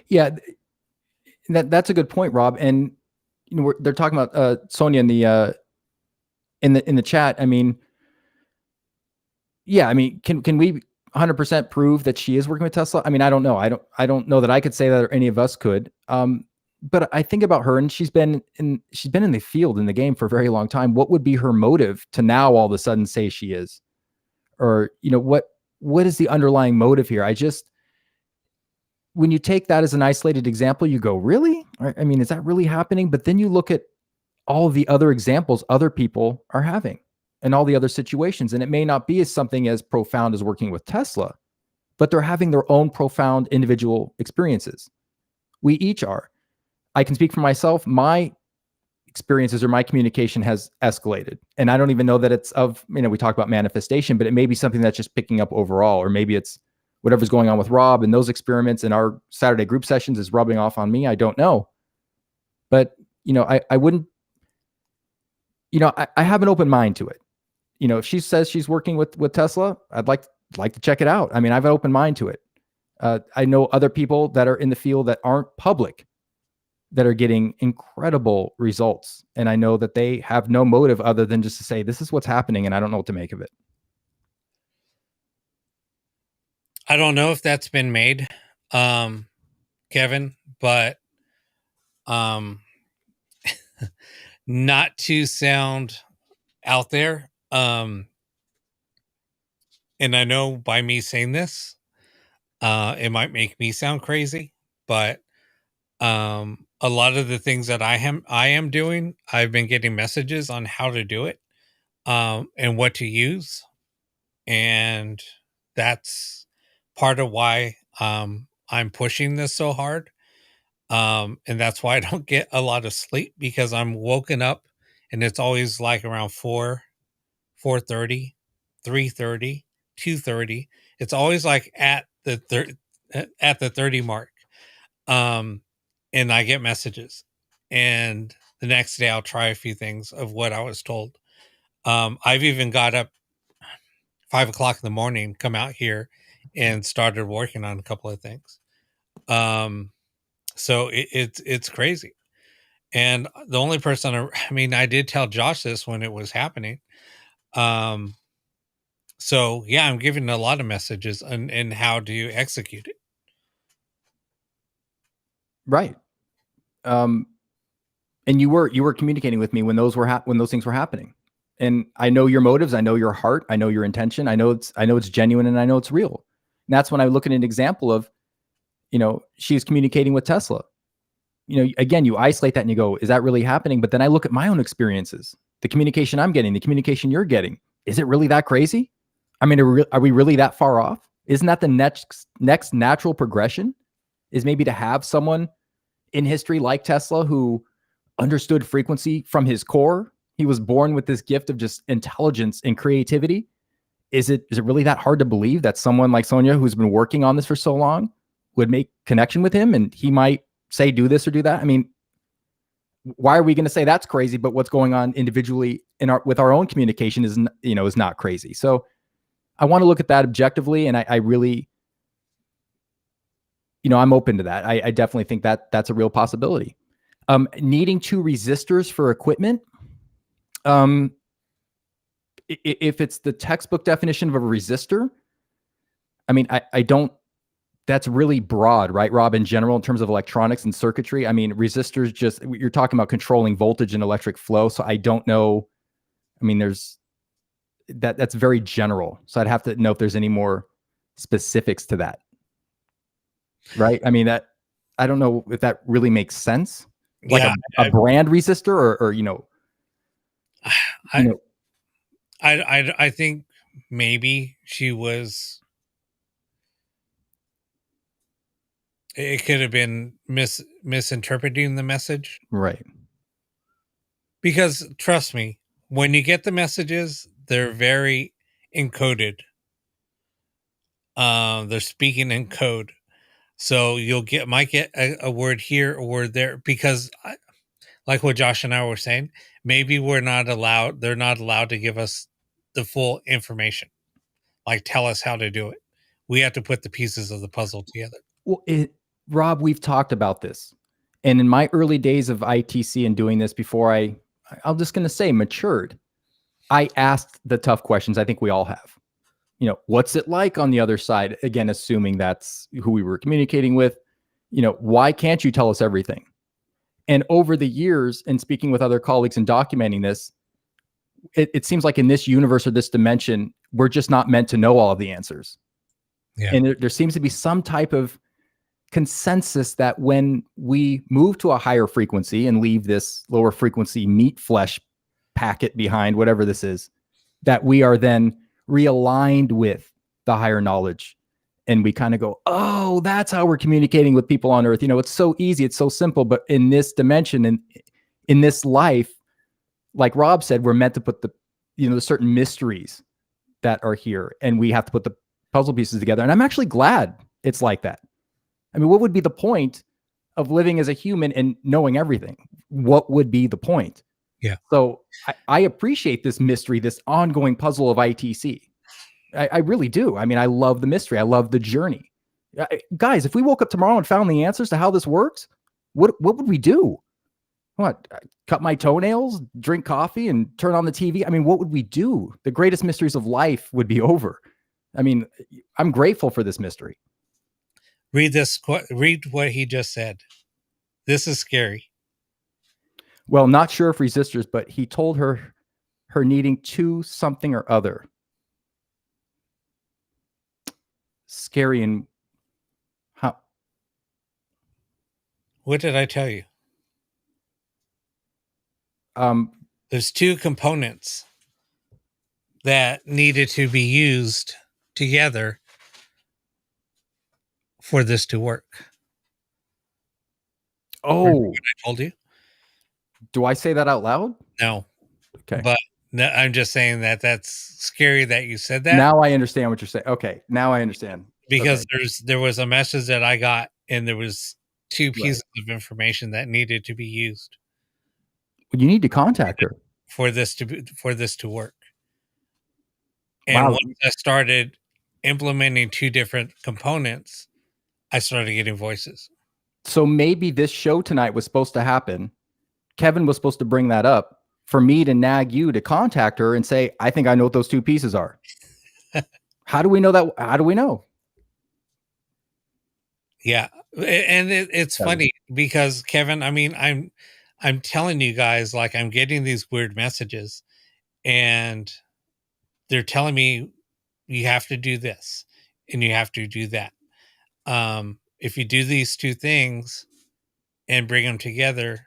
Yeah, that's a good point, Rob. And they're talking about Sonia in the chat. I mean, yeah, I mean, can we 100% prove that she is working with Tesla? I mean, I don't know. I don't know that I could say that or any of us could. But I think about her, and she's been in the field, in the game for a very long time. What would be her motive to now all of a sudden say she is? Or, what is the underlying motive here? When you take that as an isolated example, you go, really? I mean, is that really happening? But then you look at all of the other examples other people are having and all the other situations. And it may not be as something as profound as working with Tesla, but they're having their own profound individual experiences. We each are. I can speak for myself. My experiences or my communication has escalated. And I don't even know that it's we talk about manifestation, but it may be something that's just picking up overall, or maybe it's whatever's going on with Rob and those experiments in our Saturday group sessions is rubbing off on me. I don't know. But, I wouldn't, I have an open mind to it. If she says she's working with Tesla, I'd like to check it out. I mean, I have an open mind to it. I know other people that are in the field that aren't public that are getting incredible results. And I know that they have no motive other than just to say, this is what's happening, and I don't know what to make of it. I don't know if that's been made, Kevin, but not to sound out there. And I know by me saying this, it might make me sound crazy, but a lot of the things that I am doing, I've been getting messages on how to do it, and what to use. And that's part of why I'm pushing this so hard. And that's why I don't get a lot of sleep, because I'm woken up and it's always like around 4:30, 3:30, 2:30. It's always like at the 30 mark. And I get messages, and the next day I'll try a few things of what I was told. I've even got up 5:00 in the morning, come out here and started working on a couple of things. So it's crazy. And the only person, I did tell Josh this when it was happening. So yeah, I'm giving a lot of messages and how do you execute it. Right. And you were communicating with me when those things were happening. And I know your motives. I know your heart. I know your intention. I know it's genuine, and I know it's real. And that's when I look at an example of, she's communicating with Tesla. Again, you isolate that and you go, is that really happening? But then I look at my own experiences, the communication I'm getting, the communication you're getting. Is it really that crazy? I mean, are we really that far off? Isn't that the next natural progression? Is maybe to have someone in history like Tesla who understood frequency from his core. He was born with this gift of just intelligence and creativity. is it really that hard to believe that someone like Sonia, who's been working on this for so long, would make connection with him and he might say, do this or do that? I mean, why are we going to say that's crazy, but what's going on individually with our own communication is not crazy. So I want to look at that objectively. And I really, I'm open to that. I definitely think that that's a real possibility. Needing 2 resistors for equipment. If it's the textbook definition of a resistor, I mean, I don't, that's really broad, right, Rob, in general, in terms of electronics and circuitry. I mean, resistors you're talking about controlling voltage and electric flow. So I don't know. I mean, that's very general. So I'd have to know if there's any more specifics to that. Right. I mean, I don't know if that really makes sense. Like a brand resistor or I think maybe she was, it could have been misinterpreting the message. Right. Because trust me, when you get the messages, they're very encoded. They're speaking in code. So might get a word here, a word there, because like what Josh and I were saying, maybe they're not allowed to give us the full information. Like tell us how to do it. We have to put the pieces of the puzzle together. Well, Rob, we've talked about this. And in my early days of ITC and doing this before I'm just going to say matured, I asked the tough questions. I think we all have. What's it like on the other side? Again, assuming that's who we were communicating with. Why can't you tell us everything? And over the years, and speaking with other colleagues and documenting this, it seems like in this universe or this dimension, we're just not meant to know all of the answers. Yeah. And there seems to be some type of consensus that when we move to a higher frequency and leave this lower frequency meat flesh packet behind, whatever this is, that we are then realigned with the higher knowledge. And we kind of go, oh, that's how we're communicating with people on Earth. It's so easy. It's so simple. But in this dimension and in this life, like Rob said, we're meant to put the certain mysteries that are here, and we have to put the puzzle pieces together. And I'm actually glad it's like that. I mean, what would be the point of living as a human and knowing everything? What would be the point? Yeah. So I appreciate this mystery, this ongoing puzzle of ITC. I really do. I mean, I love the mystery. I love the journey. Guys, if we woke up tomorrow and found the answers to how this works, what would we do? What? Cut my toenails, drink coffee, and turn on the TV? I mean, what would we do? The greatest mysteries of life would be over. I mean, I'm grateful for this mystery. Read what he just said. This is scary. Well, not sure if resistors, but he told her needing 2 something or other. Scary. And how? What did I tell you? There's 2 components that needed to be used together for this to work. Oh, what I told you? Do I say that out loud? No. Okay. But I'm just saying that's scary that you said that. Now I understand what you're saying. Okay. Now I understand. Because there was a message that I got, and there was 2 pieces of information that needed to be used. You need to contact her for this to work. And once I started implementing 2 different components, I started getting voices. So maybe this show tonight was supposed to happen. Kevin was supposed to bring that up for me to nag you to contact her and say, I think I know what those 2 pieces are. How do we know that? How do we know? Yeah. And it's funny because Kevin, I mean, I'm telling you guys, like, I'm getting these weird messages and they're telling me you have to do this and you have to do that. If you do these 2 things and bring them together,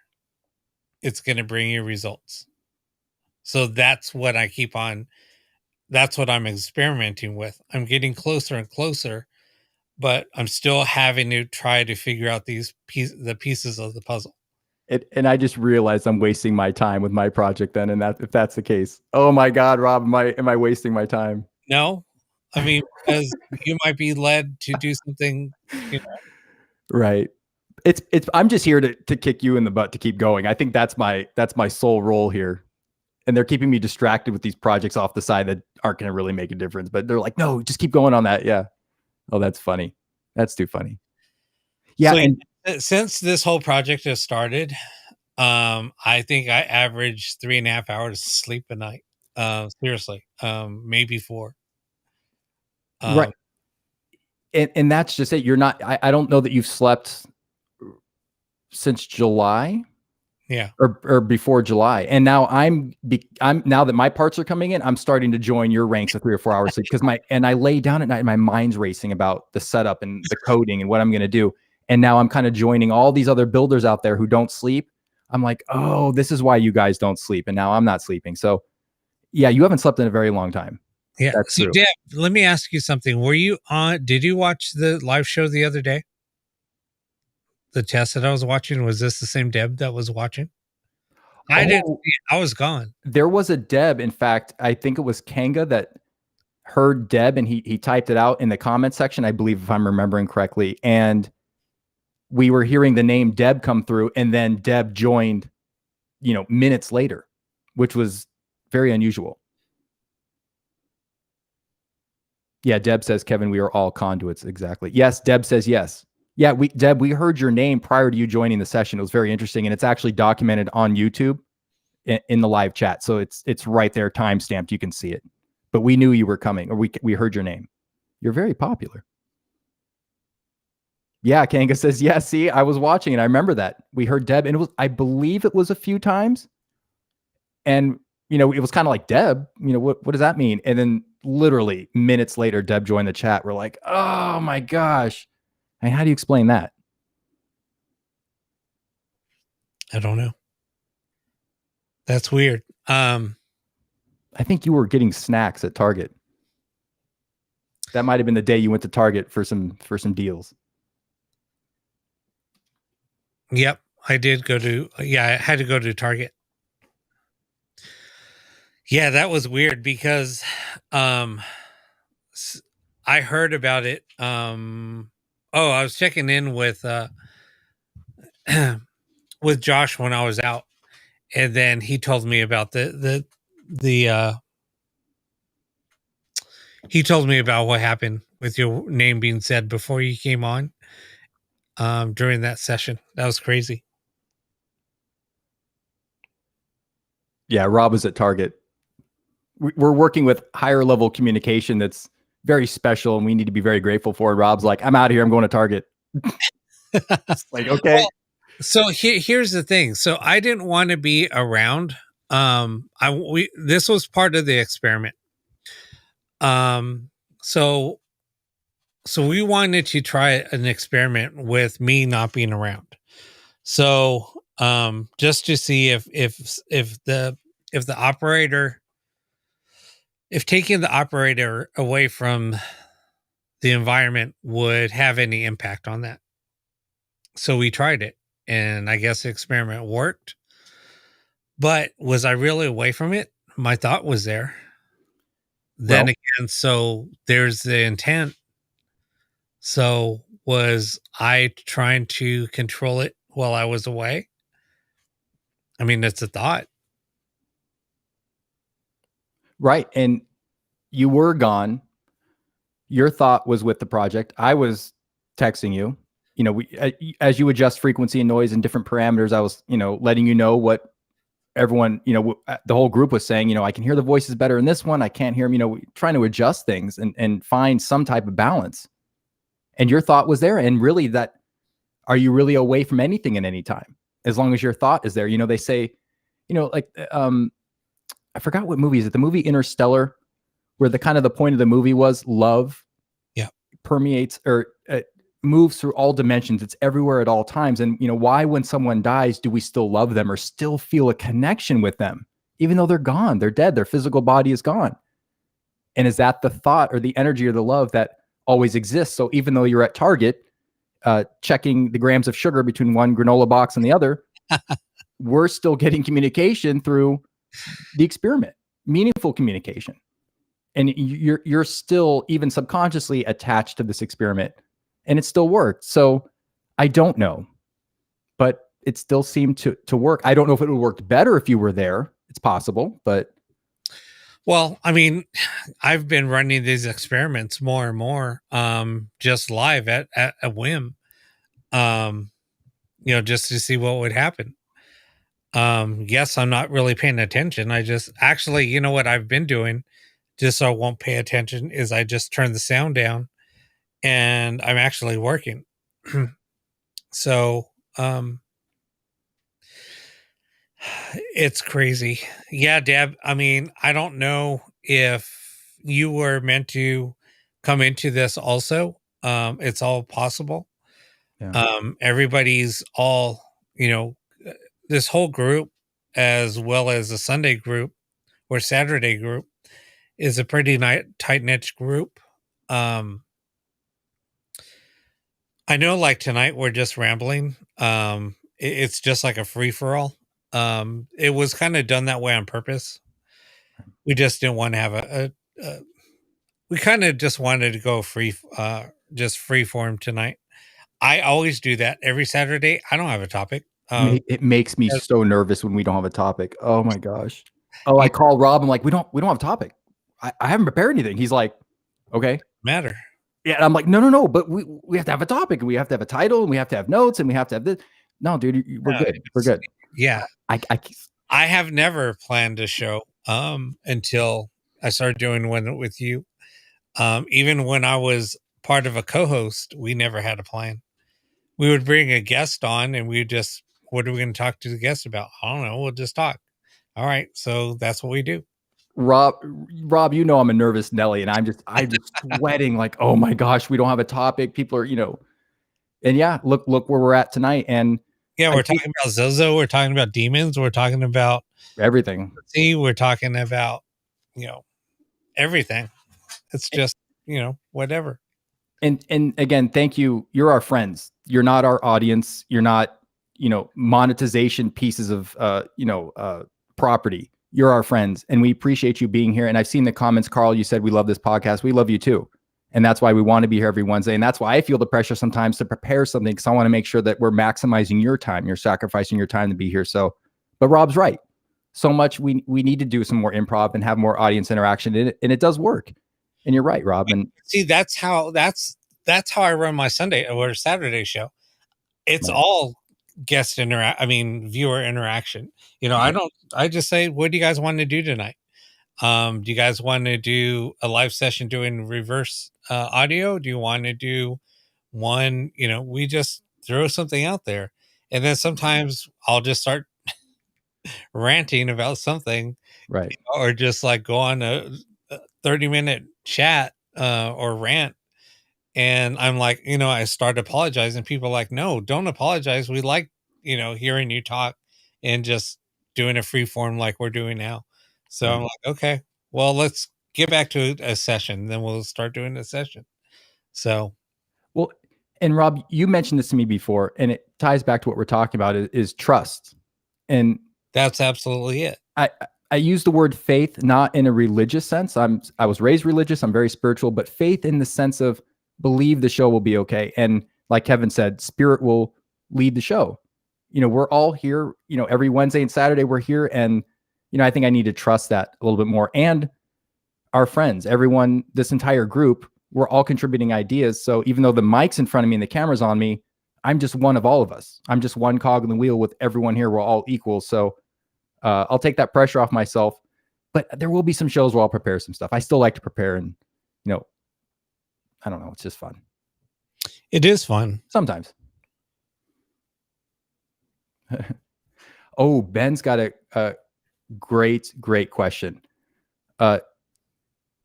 it's going to bring you results. So that's what that's what I'm experimenting with. I'm getting closer and closer, but I'm still having to try to figure out the pieces of the puzzle. And I just realized I'm wasting my time with my project then. And if that's the case, oh my God, Rob, am I wasting my time? No, I mean, because you might be led to do something, Right. It's I'm just here to kick you in the butt to keep going. I think that's my sole role here. And they're keeping me distracted with these projects off the side that aren't going to really make a difference. But they're like, no, just keep going on that. Yeah. Oh, that's funny. That's too funny. Yeah. So And since this whole project has started, I think I average 3.5 hours sleep a night. Seriously, maybe 4. Right. And that's just it. You're not, I don't know that you've slept since July. Yeah. Or before July. And now I'm now that my parts are coming in, I'm starting to join your ranks of 3 or 4 hours sleep because I lay down at night and my mind's racing about the setup and the coding and what I'm going to do. And now I'm kind of joining all these other builders out there who don't sleep. I'm like, oh, this is why you guys don't sleep. And now I'm not sleeping. So yeah, you haven't slept in a very long time. Yeah. That's So true. Deb, let me ask you something. Did you watch the live show the other day? The test that I was watching, was this the same Deb that was watching? I didn't see it. I was gone. There was a Deb. In fact, I think it was Kanga that heard Deb and he typed it out in the comment section, I believe, if I'm remembering correctly. And we were hearing the name Deb come through, and then Deb joined, minutes later, which was very unusual. Yeah, Deb says, Kevin, we are all conduits. Exactly. Yes, Deb says yes. Yeah, Deb, we heard your name prior to you joining the session. It was very interesting, and it's actually documented on YouTube in the live chat. So it's right there, time-stamped. You can see it. But we knew you were coming, or we heard your name. You're very popular. Yeah, Kanga says, yeah, see, I was watching and I remember that. We heard Deb, and I believe it was a few times. And, it was kind of like, Deb, what does that mean? And then literally minutes later, Deb joined the chat. We're like, oh my gosh. I mean, how do you explain that? I don't know. That's weird. I think you were getting snacks at Target. That might have been the day you went to Target for some deals. Yep, I did I had to go to Target. Yeah, that was weird because I heard about it. I was checking in with with Josh when I was out, and then he told me about he told me about what happened with your name being said before you came on during that session. That was crazy. Yeah, Rob was at Target. We're working with higher level communication that's very special, and we need to be very grateful for it. Rob's like, I'm out of here. I'm going to Target. Like, okay. Well, so here's the thing. So I didn't want to be around. This was part of the experiment. So we wanted to try an experiment with me not being around. So just to see if the operator, if taking the operator away from the environment would have any impact on that. So we tried it, and I guess the experiment worked. But was I really away from it? My thought was there. Then again, so there's the intent. So was I trying to control it while I was away? I mean, it's a thought. Right. And you were gone. Your thought was with the project. I was texting you. As you adjust frequency and noise and different parameters, I was, letting you know what everyone, the whole group was saying. I can hear the voices better in this one. I can't hear them, trying to adjust things and find some type of balance. And your thought was there. And really, that, are you really away from anything at any time? As long as your thought is there. They say, like, I forgot what movie is it. The movie Interstellar, where the point of the movie was love, permeates or moves through all dimensions. It's everywhere at all times. And why, when someone dies, do we still love them or still feel a connection with them, even though they're gone, they're dead, their physical body is gone? And is that the thought or the energy or the love that always exists? So even though you're at Target, checking the grams of sugar between one granola box and the other, we're still getting communication through the experiment, meaningful communication. and you're still even subconsciously attached to this experiment, and it still worked. So I don't know, but it still seemed to work. I don't know if it would have worked better if you were there. It's possible, but Well, I mean, I've been running these experiments more and more, just live at a whim, just to see what would happen. Yes, I'm not really paying attention. I just actually, you know what I've been doing, just so I won't pay attention, is I just turn the sound down, and I'm actually working. So, it's crazy. Yeah, Deb. I mean, I don't know if you were meant to come into this also. It's all possible. yeah. Everybody's all, this whole group, as well as the Sunday group or Saturday group, is a pretty tight knit group. I know, like tonight, we're just rambling. It's just like a free for all. It was kind of done that way on purpose. We just didn't want to have we kind of just wanted to go just free form tonight. I always do that every Saturday. I don't have a topic. It makes me so nervous when we don't have a topic. Oh my gosh. Oh, I call Rob. I'm like, we don't have a topic. I haven't prepared anything. He's like, okay. Matter. Yeah. And I'm like, no, but we have to have a topic, and we have to have a title, and we have to have notes, and we have to have this. No, dude, we're good. We're good. Yeah. I have never planned a show until I started doing one with you. Even when I was part of a co-host, we never had a plan. We would bring a guest on, and we just, what are we going to talk to the guest about? I don't know. We'll just talk. All right. So that's what we do. Rob, you know, I'm a nervous Nelly, and I'm just sweating like, oh my gosh, we don't have a topic. People are, and yeah, look where we're at tonight. And yeah, we're talking about Zozo. We're talking about demons. We're talking about everything. See, we're talking about, everything. It's just, whatever. And again, thank you. You're our friends. You're not our audience. You're not, monetization pieces of, property. You're our friends, and we appreciate you being here. And I've seen the comments, Carl, you said, we love this podcast. We love you too. And that's why we want to be here every Wednesday. And that's why I feel the pressure sometimes to prepare something, because I want to make sure that we're maximizing your time. You're sacrificing your time to be here. So, but Rob's right. So much we need to do some more improv and have more audience interaction in it, and it does work. And you're right, Rob. And see, that's how I run my Sunday or Saturday show. It's right. All guest viewer interaction. I just say, what do you guys want to do tonight? Do you guys want to do a live session doing reverse audio? Do you want to do one? We just throw something out there, and then sometimes I'll just start ranting about something, right? Or just like go on a 30-minute chat or rant, and I'm like, I start apologizing. People are like, no, don't apologize. We like, hearing you talk and just doing a free form like we're doing now. So I'm like, okay, well, let's get back to a session. Then we'll start doing a session. So, well, and Rob, you mentioned this to me before, and it ties back to what we're talking about is trust. And that's absolutely it. I use the word faith, not in a religious sense. I was raised religious. I'm very spiritual, but faith in the sense of believe the show will be okay. And like Kevin said, spirit will lead the show. We're all here, every Wednesday and Saturday we're here. And, I think I need to trust that a little bit more. And our friends, everyone, this entire group, we're all contributing ideas. So even though the mic's in front of me and the camera's on me, I'm just one of all of us. I'm just one cog in the wheel with everyone here. We're all equal. So I'll take that pressure off myself, but there will be some shows where I'll prepare some stuff. I still like to prepare, and, I don't know. It's just fun. It is fun. Sometimes. Oh, Ben's got a great question.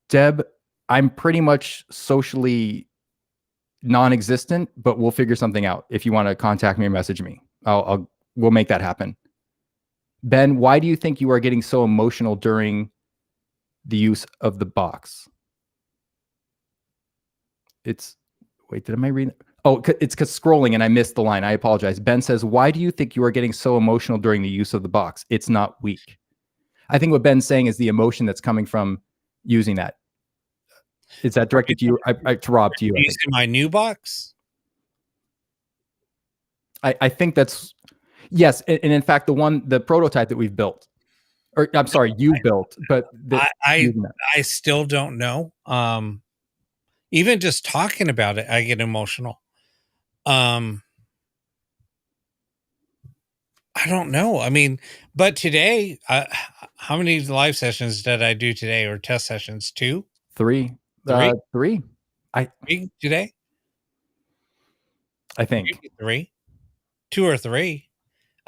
Deb, I'm pretty much socially non-existent, but we'll figure something out. If you want to contact me or message me, we'll make that happen. Ben, why do you think you are getting so emotional during the use of the box? Did I read? Oh, it's because scrolling and I missed the line. I apologize. Ben says, why do you think you are getting so emotional during the use of the box? It's not weak. I think what Ben's saying is the emotion that's coming from using that. Is that directed to you? To Rob, to you. You see my new box? I think that's, yes. And in fact, the prototype that we've built, or I'm sorry, you built, but I still don't know. Even just talking about it, I get emotional. I don't know. I mean, but today, how many live sessions did I do today, or test sessions? 2? 3. 3. Three today? I think. Maybe 3. 2 or 3.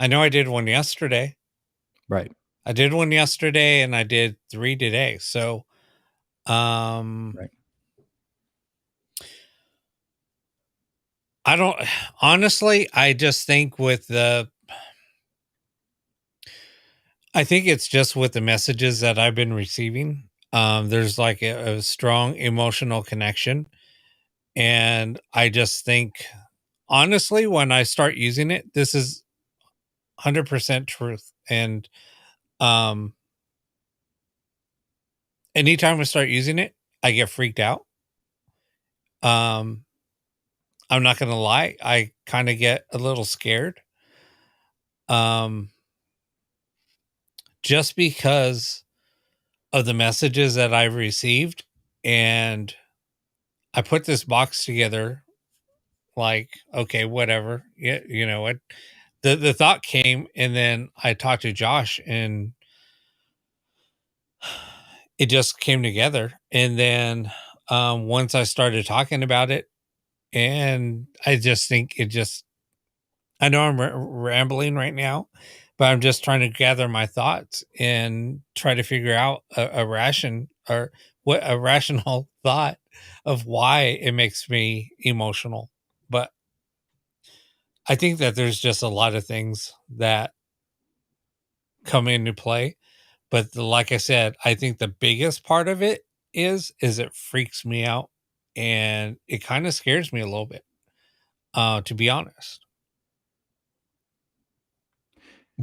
I know I did one yesterday. Right. I did one yesterday and I did 3 today. So, Right. I don't, honestly, I just think I think it's just with the messages that I've been receiving. There's like a strong emotional connection. And I just think, honestly, when I start using it, this is 100% truth. And, anytime I start using it, I get freaked out. I'm not going to lie. I kind of get a little scared. Just because of the messages that I've received. And I put this box together like, okay, whatever. Yeah, you know what? The thought came, and then I talked to Josh, and it just came together. And then once I started talking about it, and I just think it just, I know I'm rambling right now, but I'm just trying to gather my thoughts and try to figure out a rational thought of why it makes me emotional. But I think that there's just a lot of things that come into play. But like I said, I think the biggest part of it is it freaks me out, and it kind of scares me a little bit, to be honest.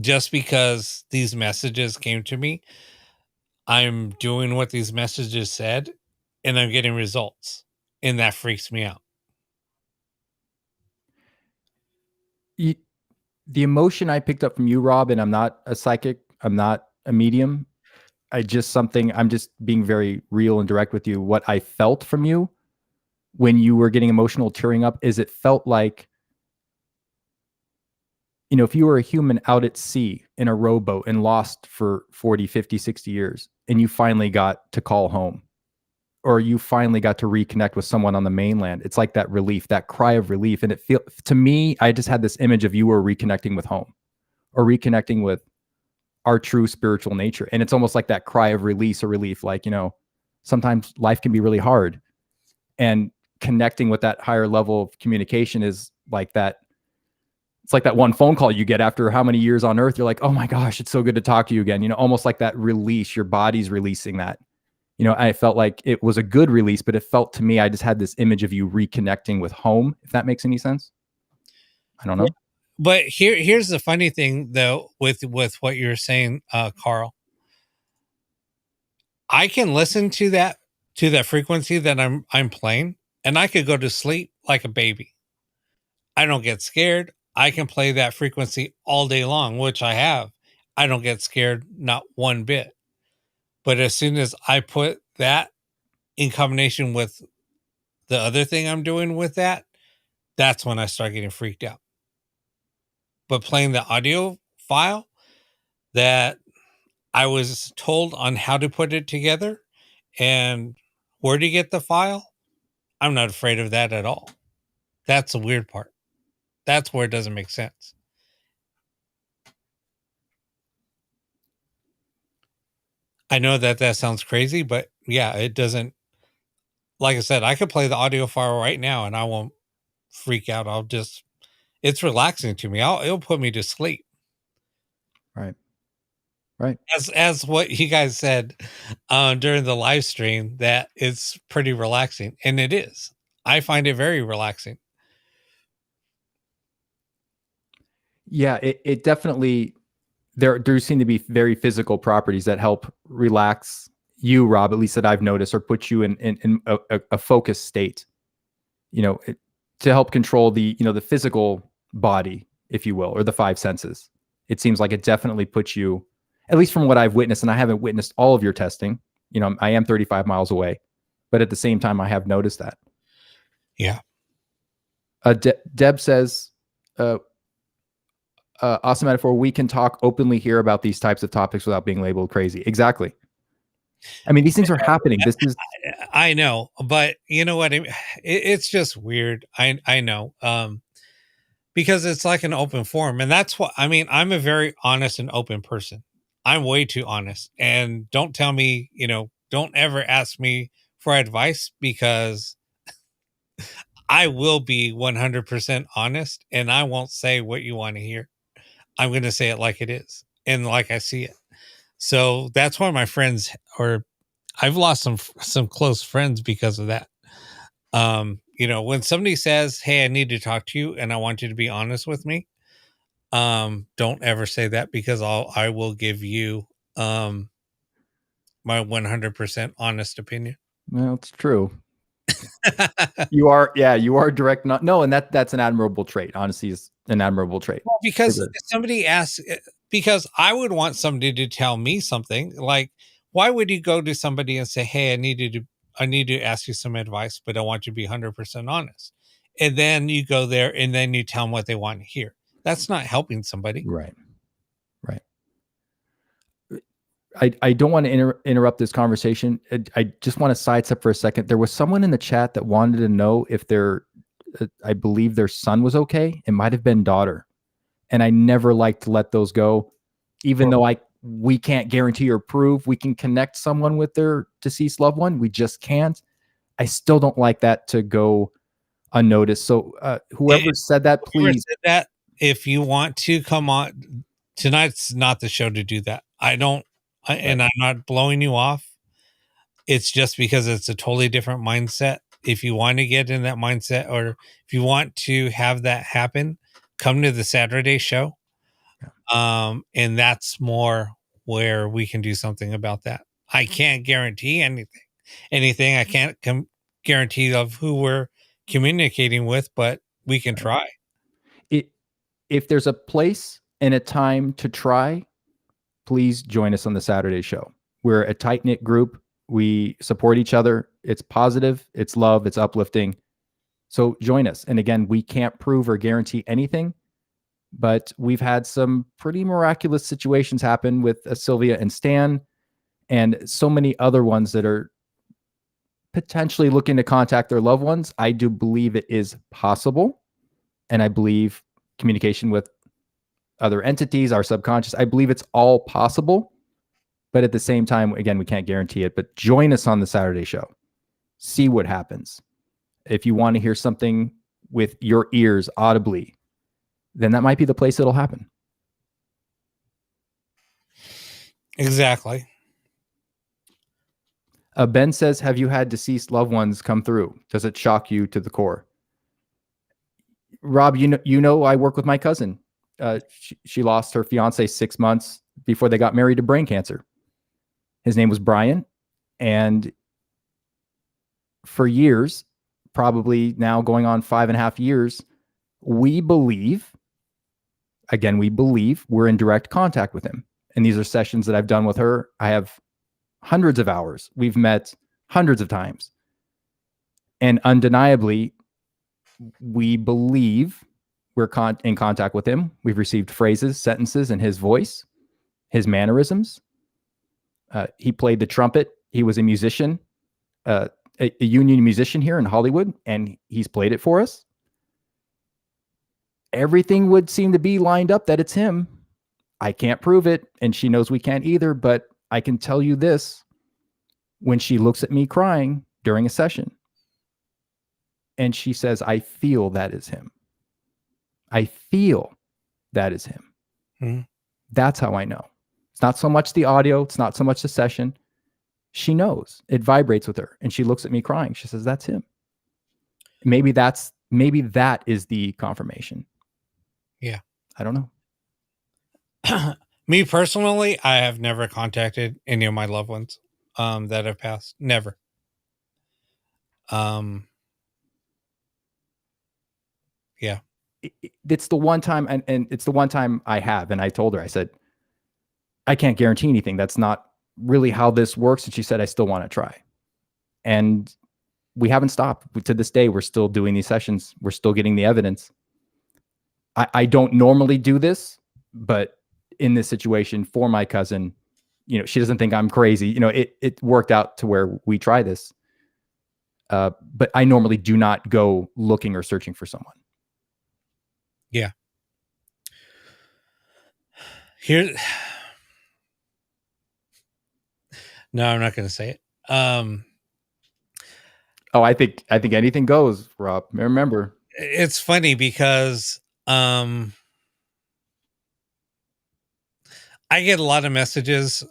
Just because these messages came to me, I'm doing what these messages said, and I'm getting results, and that freaks me out. The emotion I picked up from you, Rob, and I'm not a psychic, I'm not a medium. I'm just being very real and direct with you. What I felt from you when you were getting emotional, tearing up, is it felt like, if you were a human out at sea in a rowboat and lost for 40, 50, 60 years, and you finally got to call home, or you finally got to reconnect with someone on the mainland, it's like that relief, that cry of relief. And to me, I just had this image of you were reconnecting with home, or reconnecting with our true spiritual nature. And it's almost like that cry of release or relief. Like, sometimes life can be really hard, and connecting with that higher level of communication is like that. It's like that one phone call you get after how many years on earth. You're like, oh my gosh, it's so good to talk to you again. Almost like that release, your body's releasing that. I felt like it was a good release, but it felt to me, I just had this image of you reconnecting with home, if that makes any sense. I don't know. But here's the funny thing though, with what you're saying, Carl. I can listen to that frequency that I'm playing, and I could go to sleep like a baby. I don't get scared. I can play that frequency all day long, which I have. I don't get scared, not one bit. But as soon as I put that in combination with the other thing I'm doing with that, that's when I start getting freaked out. But playing the audio file that I was told on how to put it together and where to get the file, I'm not afraid of that at all. That's the weird part. That's where it doesn't make sense. I know that sounds crazy, but yeah, it doesn't. Like I said, I could play the audio file right now and I won't freak out. It's relaxing to me. It'll put me to sleep. Right. Right. As what you guys said during the live stream, that it's pretty relaxing, and it is. I find it very relaxing. Yeah, it definitely, there seem to be very physical properties that help relax, you, Rob, at least that I've noticed, or put you in a focused state, to help control the physical body, if you will, or the five senses. It seems like it definitely puts you, at least from what I've witnessed, and I haven't witnessed all of your testing. I am 35 miles away, but at the same time, I have noticed that. Yeah. Deb says, awesome metaphor. We can talk openly here about these types of topics without being labeled crazy. Exactly. I mean, these things are happening. This is, I know, but you know what? It's just weird. I know. Because it's like an open forum, and that's what I mean. I'm a very honest and open person. I'm way too honest, and don't tell me, don't ever ask me for advice, because I will be 100% honest, and I won't say what you want to hear. I'm going to say it like it is and like I see it. So that's why my friends, or I've lost some close friends because of that. When somebody says, "Hey, I need to talk to you and I want you to be honest with me," don't ever say that, because I will give you my 100% honest opinion. well, it's true. You are direct. No, and that's an admirable trait. Honesty is an admirable trait. Well, because if somebody asks, because I would want somebody to tell me something. Like, why would you go to somebody and say, "Hey, I need to ask you some advice, but I want you to be 100% honest," and then you go there and then you tell them what they want to hear? That's not helping somebody. Right. I don't want to interrupt this conversation. I just want to sidestep for a second. There was someone in the chat that wanted to know if I believe their son was okay. It might have been daughter. And I never like to let those go, even though we can't guarantee or prove we can connect someone with their deceased loved one. We just can't. I still don't like that to go unnoticed. So whoever said that, please. Said that, if you want to come on, tonight's not the show to do that. And I'm not blowing you off. It's just because it's a totally different mindset. If you want to get in that mindset, or if you want to have that happen, come to the Saturday show. And that's more where we can do something about that. I can't guarantee anything. I can't guarantee of who we're communicating with, but we can try. If there's a place and a time to try, please join us on the Saturday show. We're a tight-knit group. We support each other. It's positive, it's love, it's uplifting. So join us. And again, we can't prove or guarantee anything, but we've had some pretty miraculous situations happen with Sylvia and Stan, and so many other ones that are potentially looking to contact their loved ones. I do believe it is possible. And I believe communication with other entities, our subconscious, I believe it's all possible. But at the same time, again, we can't guarantee it. But join us on the Saturday show. See what happens. If you want to hear something with your ears audibly, then that might be the place it'll happen. Exactly. Ben says, have you had deceased loved ones come through? Does it shock you to the core? Rob, I work with my cousin. She lost her fiance 6 months before they got married to brain cancer. His name was Brian. And for years, probably now going on 5.5 years, we believe we're in direct contact with him. And these are sessions that I've done with her. I have hundreds of hours. We've met hundreds of times. And undeniably, we believe we're in contact with him. We've received phrases, sentences in his voice, his mannerisms. He played the trumpet. He was a musician, a union musician here in Hollywood, and he's played it for us. Everything would seem to be lined up that it's him. I can't prove it, and she knows we can't either, but I can tell you this. When she looks at me crying during a session, and she says, I feel that is him. I feel that is him. Mm-hmm. That's how I know. It's not so much the audio. It's not so much the session. She knows. It vibrates with her. And she looks at me crying. She says, that's him. Maybe that is the confirmation. Yeah. I don't know. Me personally, I have never contacted any of my loved ones. that have passed. Never. Yeah. It's the one time, and it's the one time I have, and I told her, I said, I can't guarantee anything. That's not really how this works. And she said, I still want to try. And we haven't stopped. To this day, we're still doing these sessions. We're still getting the evidence. I don't normally do this, but in this situation for my cousin, she doesn't think I'm crazy. It worked out to where we try this. But I normally do not go looking or searching for someone. Yeah. Here. No, I'm not going to say it. I think anything goes, Rob. Remember, it's funny because I get a lot of messages,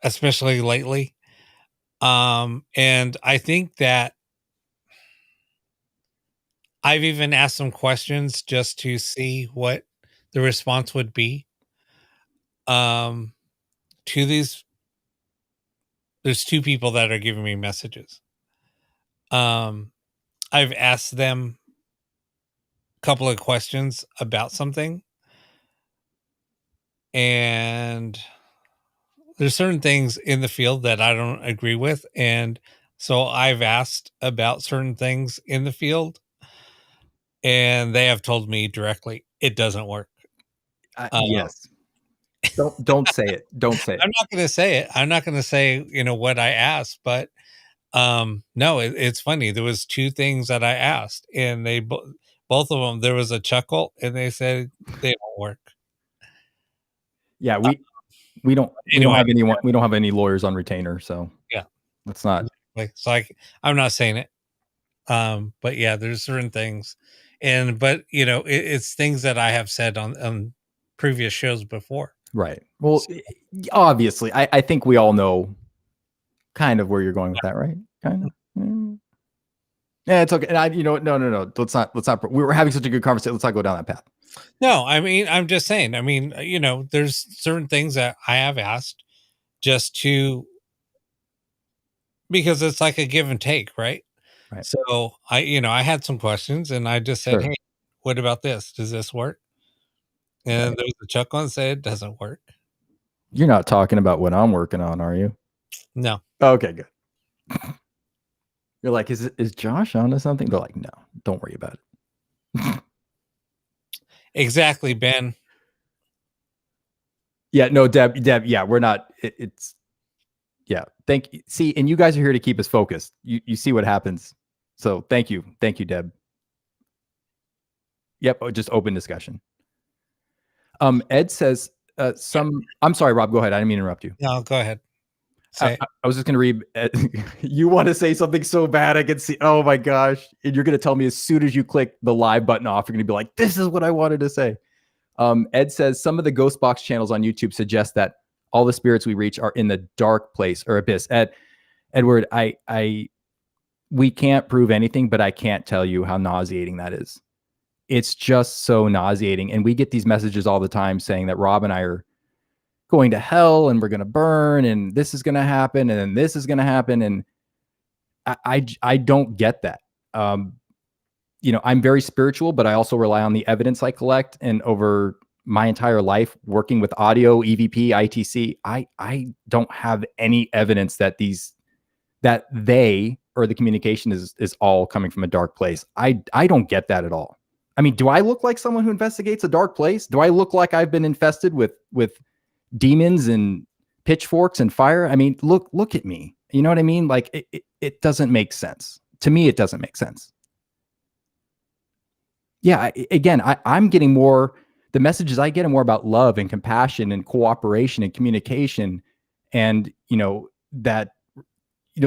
especially lately. And I think that I've even asked some questions just to see what the response would be. To these, there's two people that are giving me messages. I've asked them a couple of questions about something, and there's certain things in the field that I don't agree with. And so I've asked about certain things in the field, and they have told me directly it doesn't work. Yes. Don't say it. Don't say it. I'm not going to say it. I'm not going to say, what I asked, but no, it's funny. There was two things that I asked, and they both of them, there was a chuckle, and they said they don't work. Yeah, we don't have anyone. We don't have any lawyers on retainer, so yeah, that's not. So I'm not saying it. But yeah, there's certain things, but it's things that I have said on previous shows before. Right. Well, obviously, I think we all know kind of where you're going with that, right? Kind of. Yeah, it's okay. And no. Let's not. We were having such a good conversation. Let's not go down that path. No, I mean, I'm just saying. I mean, there's certain things that I have asked just because it's like a give and take, right? Right. So I had some questions, and I just said, "Hey, what about this? Does this work?" And there was a chuckle and said, "It doesn't work." You're not talking about what I'm working on, are you? No. Okay, good. You're like, is Josh onto something? They're like, no, don't worry about it. Exactly, Ben. Yeah, no, Deb, yeah, we're not. It's yeah. Thank you. See, and you guys are here to keep us focused. You see what happens. So thank you, Deb. Yep, just open discussion. Ed says I'm sorry, Rob. Go ahead. I didn't mean to interrupt you. No, go ahead. I was just going to read. You want to say something so bad I can see. Oh my gosh! And you're going to tell me as soon as you click the live button off, you're going to be like, "This is what I wanted to say." Ed says some of the ghost box channels on YouTube suggest that all the spirits we reach are in the dark place or abyss. Edward, we can't prove anything, but I can't tell you how nauseating that is. It's just so nauseating, and we get these messages all the time saying that Rob and I are going to hell and we're going to burn and this is going to happen and then this is going to happen. And I don't get that. I'm very spiritual, but I also rely on the evidence I collect. And over my entire life working with audio, EVP, ITC, I don't have any evidence that they or the communication is all coming from a dark place. I don't get that at all. I mean, do I look like someone who investigates a dark place? Do I look like I've been infested with demons and pitchforks and fire? I mean, look at me. You know what I mean? Like it doesn't make sense. To me, it doesn't make sense. Yeah. I'm getting more, the messages I get are more about love and compassion and cooperation and communication. And,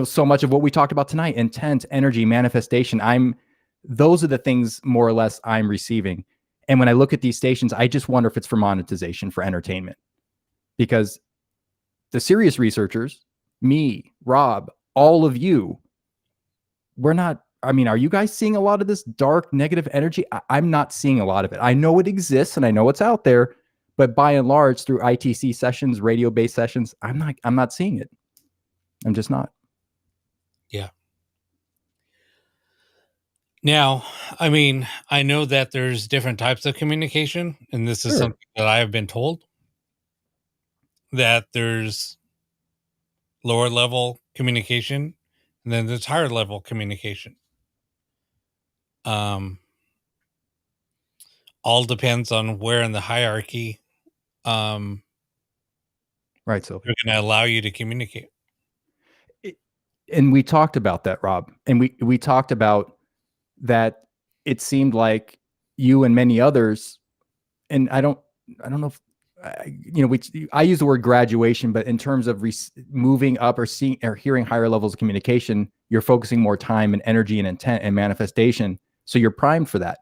so much of what we talked about tonight, intent, energy, manifestation, those are the things more or less I'm receiving. And when I look at these stations, I just wonder if it's for monetization, for entertainment. Because the serious researchers, me, Rob, all of you, we're not, I mean, are you guys seeing a lot of this dark negative energy? I'm not seeing a lot of it. I know it exists and I know it's out there, But by and large, through ITC sessions, radio-based sessions, I'm not seeing it. I'm just not. Yeah. Now, I mean, I know that there's different types of communication, and this is something that I have been told, that there's lower level communication and then there's higher level communication. All depends on where in the hierarchy Right. So they're going to allow you to communicate. And we talked about that, Rob, and we talked about that. It seemed like you and many others, and I don't know if I use the word graduation, but in terms of moving up or seeing or hearing higher levels of communication, you're focusing more time and energy and intent and manifestation. So you're primed for that.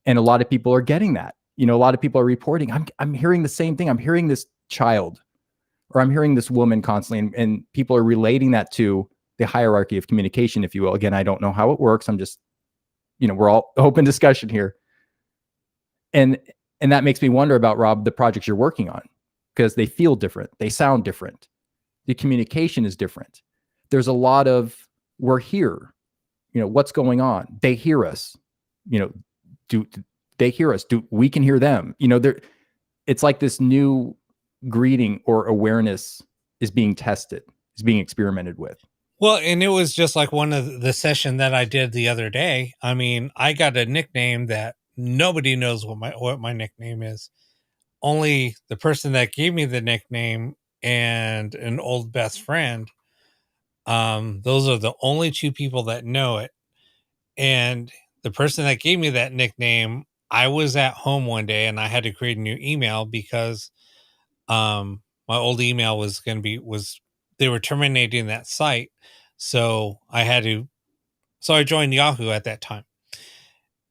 And a lot of people are getting that. A lot of people are reporting, I'm hearing the same thing. I'm hearing this child, or I'm hearing this woman constantly, and people are relating that to the hierarchy of communication, if you will. Again, I don't know how it works. I'm just, we're all open discussion here. And that makes me wonder about, Rob, the projects you're working on, because they feel different. They sound different. The communication is different. There's a lot of, we're here, what's going on? They hear us, do they hear us? We can hear them? It's like this new greeting or awareness is being tested, is being experimented with. Well, and it was just like one of the session that I did the other day. I mean, I got a nickname that nobody knows what my nickname is. Only the person that gave me the nickname and an old best friend. Those are the only two people that know it. And the person that gave me that nickname, I was at home one day and I had to create a new email because my old email was they were terminating that site. So I joined Yahoo at that time.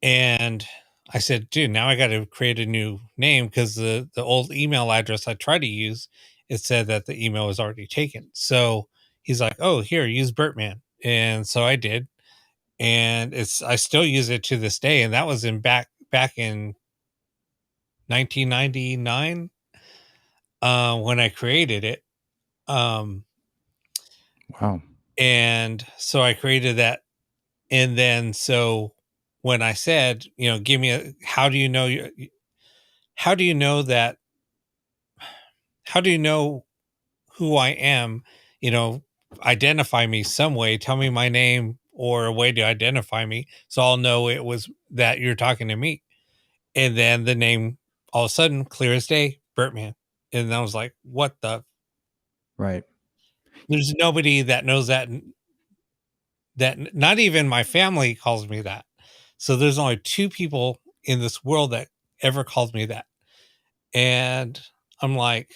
And I said, dude, now I got to create a new name because the old email address I tried to use, it said that the email was already taken. So he's like, oh, here, use Bertman. And so I did. And I still use it to this day. And that was back in 1999 when I created it. Wow. And so I created that. And then, so when I said, how do you know who I am, identify me some way, tell me my name or a way to identify me. So I'll know it was that you're talking to me. And then the name, all of a sudden, clear as day, Bertman. And I was like, what the? Right. There's nobody that knows that not even my family calls me that. So there's only two people in this world that ever called me that. And I'm like,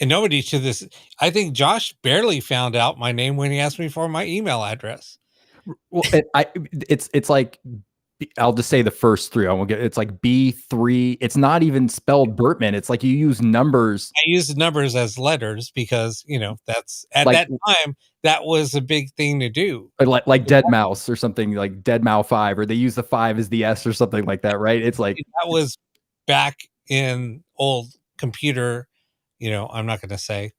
and nobody to this, I think Josh barely found out my name when he asked me for my email address. Well, it's like, I'll just say the first three. I won't get. It's like B3. It's not even spelled Bertman. It's like you use numbers. I use numbers as letters because that's at that time that was a big thing to do. Like Dead Mouse or something, like Dead Mouse 5, or they use the 5 as the S or something like that, right? It's like that was back in old computer. I'm not going to say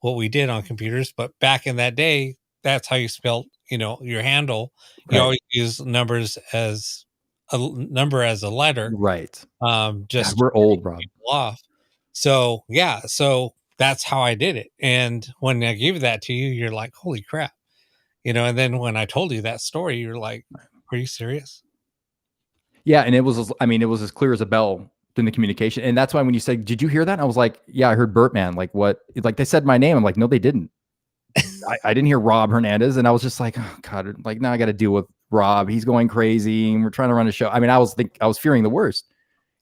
what we did on computers, but back in that day, that's how you spelled, your handle. You always use numbers as a number as a letter. Right. Just we're old, Rob. Off. So yeah, so that's how I did it. And when I gave that to you, you're like, holy crap. And then when I told you that story, you're like, are you serious? Yeah. And it was as clear as a bell in the communication. And that's why when you said, did you hear that? I was like, yeah, I heard Bertman. Like what? Like they said my name. I'm like, no, they didn't. I didn't hear Rob Hernandez. And I was just like, oh God, like now I got to deal with Rob. He's going crazy and we're trying to run a show. I mean, I was fearing the worst.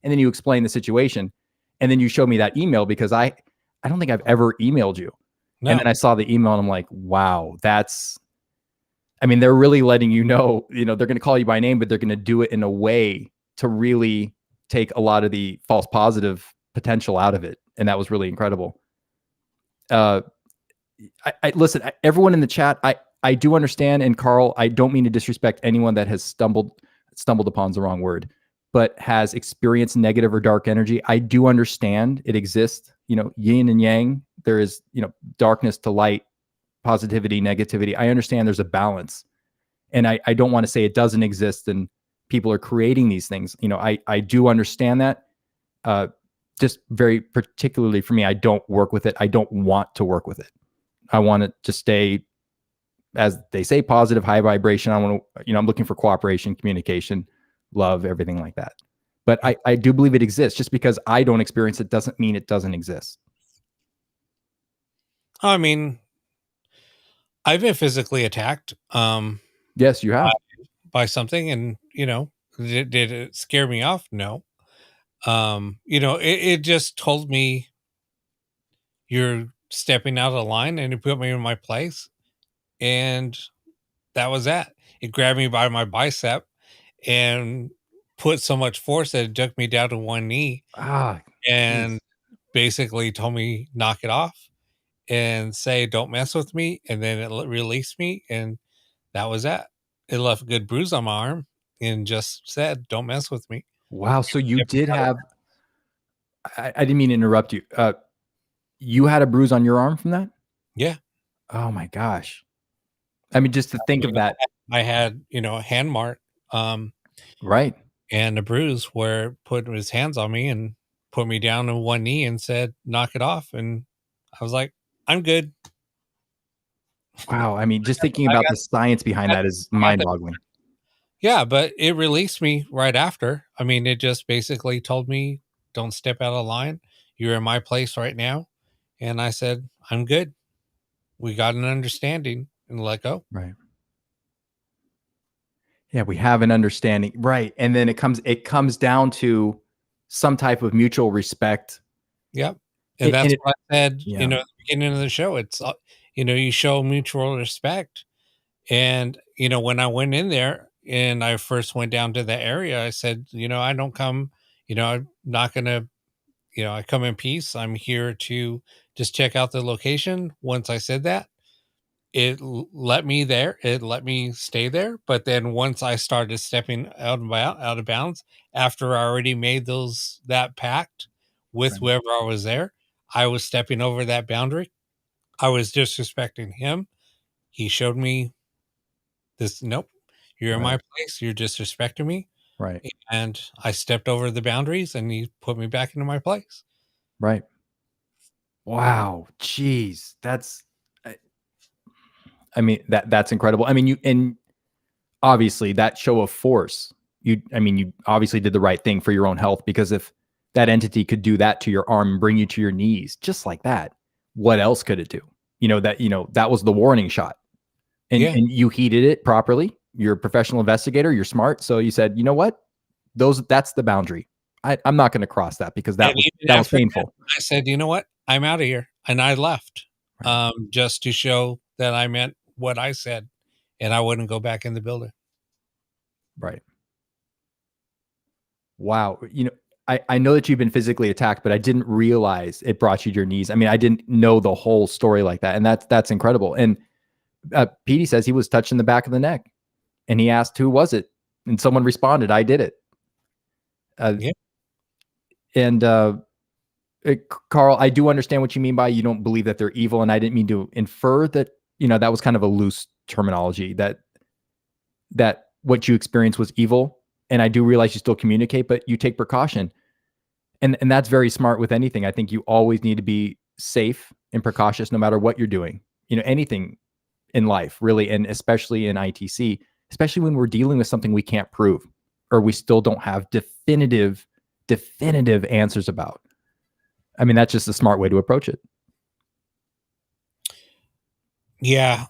And then you explain the situation. And then you showed me that email because I don't think I've ever emailed you. No. And then I saw the email and I'm like, wow, they're really letting you know, they're going to call you by name, but they're going to do it in a way to really take a lot of the false positive potential out of it. And that was really incredible. Listen, everyone in the chat, I do understand. And Carl, I don't mean to disrespect anyone that has stumbled upon's the wrong word, but has experienced negative or dark energy, I do understand it exists. Yin and yang. There is, darkness to light, positivity, negativity. I understand there's a balance. And I don't want to say it doesn't exist and people are creating these things. I do understand that. Just very particularly for me, I don't work with it. I don't want to work with it. I want it to stay, as they say, positive, high vibration. I want to, I'm looking for cooperation, communication, love, everything like that. But I do believe it exists. Just because I don't experience it doesn't mean it doesn't exist. I mean, I've been physically attacked. Yes, you have. By something, and did it scare me off? No. It just told me you're stepping out of line, and it put me in my place, and that was that. It grabbed me by my bicep and put so much force that it took me down to one knee and geez. basically told me knock it off and say don't mess with me, and then it released me, and that was that. It left a good bruise on my arm and just said don't mess with me. Wow. So you did have, I didn't mean to interrupt you. You had a bruise on your arm from that? Yeah. Oh my gosh. I mean, just to think of that. I had, a hand mark, right. and a bruise where put his hands on me and put me down on one knee and said, knock it off. And I was like, I'm good. Wow. I mean, just thinking about the science behind that is mind boggling. Yeah, but it released me right after. I mean, it just basically told me, don't step out of line. You're in my place right now. And I said, I'm good. We got an understanding, and let go. Right. Yeah, we have an understanding. Right. And then it comes down to some type of mutual respect. Yep. And that's what I said, yeah. at the beginning of the show. It's, you show mutual respect. And, when I went in there and I first went down to the area, I said, I don't come, I'm not going to, I come in peace. I'm here to just check out the location. Once I said that, it let me there. It let me stay there. But then once I started stepping out of bounds, after I already made that pact with whoever I was there, I was stepping over that boundary. I was disrespecting him. He showed me this. Nope, you're in my place. You're disrespecting me. Right. And I stepped over the boundaries, and he put me back into my place. Right. Wow. Jeez. I mean, that's incredible. I mean, and obviously that show of force, you obviously did the right thing for your own health, because if that entity could do that to your arm and bring you to your knees just like that, what else could it do? That was the warning shot. And, and you heeded it properly. You're a professional investigator. You're smart. So you said, you know what? That's the boundary. I'm not going to cross that, because that was painful. I said, you know what? I'm out of here. And I left, just to show that I meant what I said, and I wouldn't go back in the building. Right. Wow. I know that you've been physically attacked, but I didn't realize it brought you to your knees. I mean, I didn't know the whole story like that. And that's incredible. And Petey says he was touched in the back of the neck, and he asked, who was it? And someone responded, I did it. And Carl, I do understand what you mean by you don't believe that they're evil. And I didn't mean to infer that, that was kind of a loose terminology, that what you experienced was evil. And I do realize you still communicate, but you take precaution. And that's very smart with anything. I think you always need to be safe and precautious no matter what you're doing. Anything in life, really, and especially in ITC, especially when we're dealing with something we can't prove or we still don't have definitive answers about. I mean, that's just a smart way to approach it. Yeah.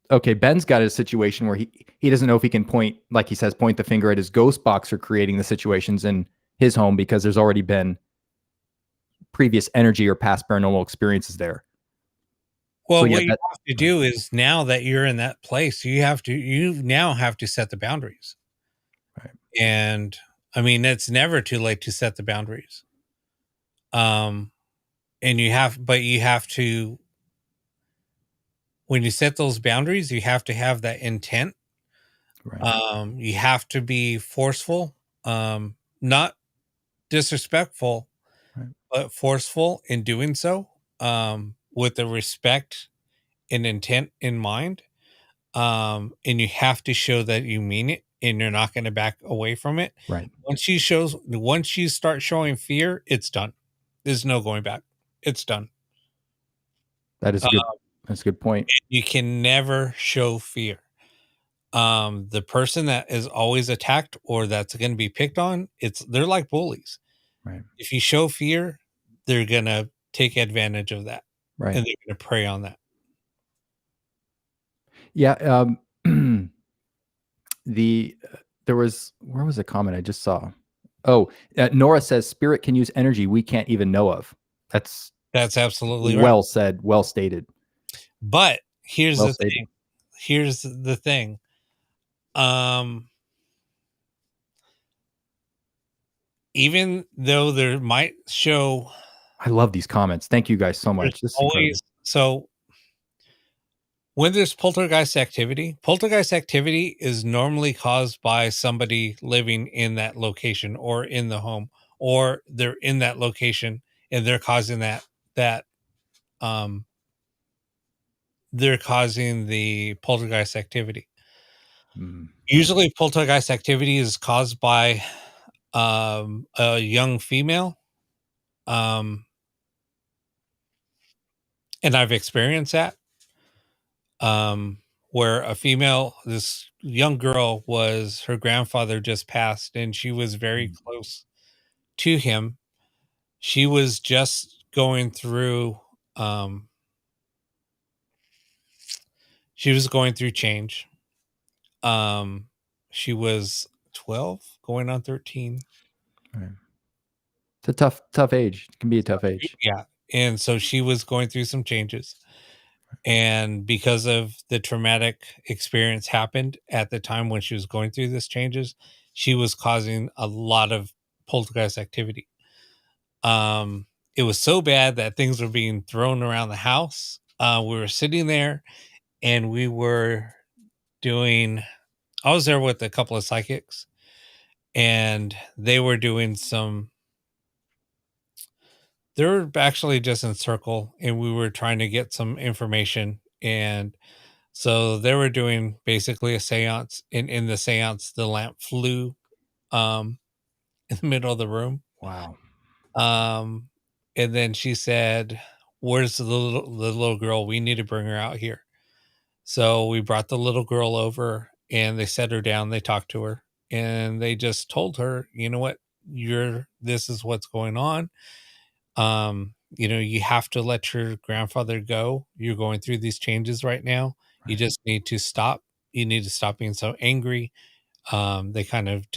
Okay, Ben's got a situation where he doesn't know if he can point the finger at his ghost box for creating the situations in his home, because there's already been previous energy or past paranormal experiences there. Well, what you have to do is, now that you're in that place, you now have to set the boundaries. Right. And I mean, it's never too late to set the boundaries. And you have to, when you set those boundaries, you have to have that intent Right. You have to be forceful, not disrespectful, Right. but forceful in doing so, with the respect and intent in mind. And you have to show that you mean it and you're not going to back away from it. Right. Once you start showing fear, it's done. There's no going back. It's done. That is a good. That's a good point. You can never show fear. The person that is always attacked or that's going to be picked on, they're like bullies. Right. If you show fear, they're going to take advantage of that. Right. And they're going to prey on that. Yeah. There was, where was a comment I just saw? Oh, Nora says spirit can use energy we can't even know of. That's absolutely well right. said, well stated. But here's Well the stated. thing. Here's the thing. Even though there might show, I love these comments. Thank you guys so much. This is incredible. so when there's poltergeist activity is normally caused by somebody living in that location or in the home, or they're in that location and they're causing they're causing the poltergeist activity. Usually poltergeist activity is caused by a young female. And I've experienced that. Where this young girl her grandfather just passed and she was very close to him. She was just going through, change. She was 12 going on 13. Right. It's a tough age. It can be a tough age. Yeah. And so she was going through some changes. And because of the traumatic experience happened at the time when she was going through these changes, she was causing a lot of poltergeist activity. It was so bad that things were being thrown around the house. We were sitting there and I was there with a couple of psychics and they were actually just in circle and we were trying to get some information. And so they were doing basically a seance, and in the seance, the lamp flew in the middle of the room. Wow. And then she said, "Where's the little girl? We need to bring her out here." So we brought the little girl over and they set her down. They talked to her and they just told her, "You know what? This is what's going on. You have to let your grandfather go. You're going through these changes right now. You just need to stop. You need to stop being so angry." They kind of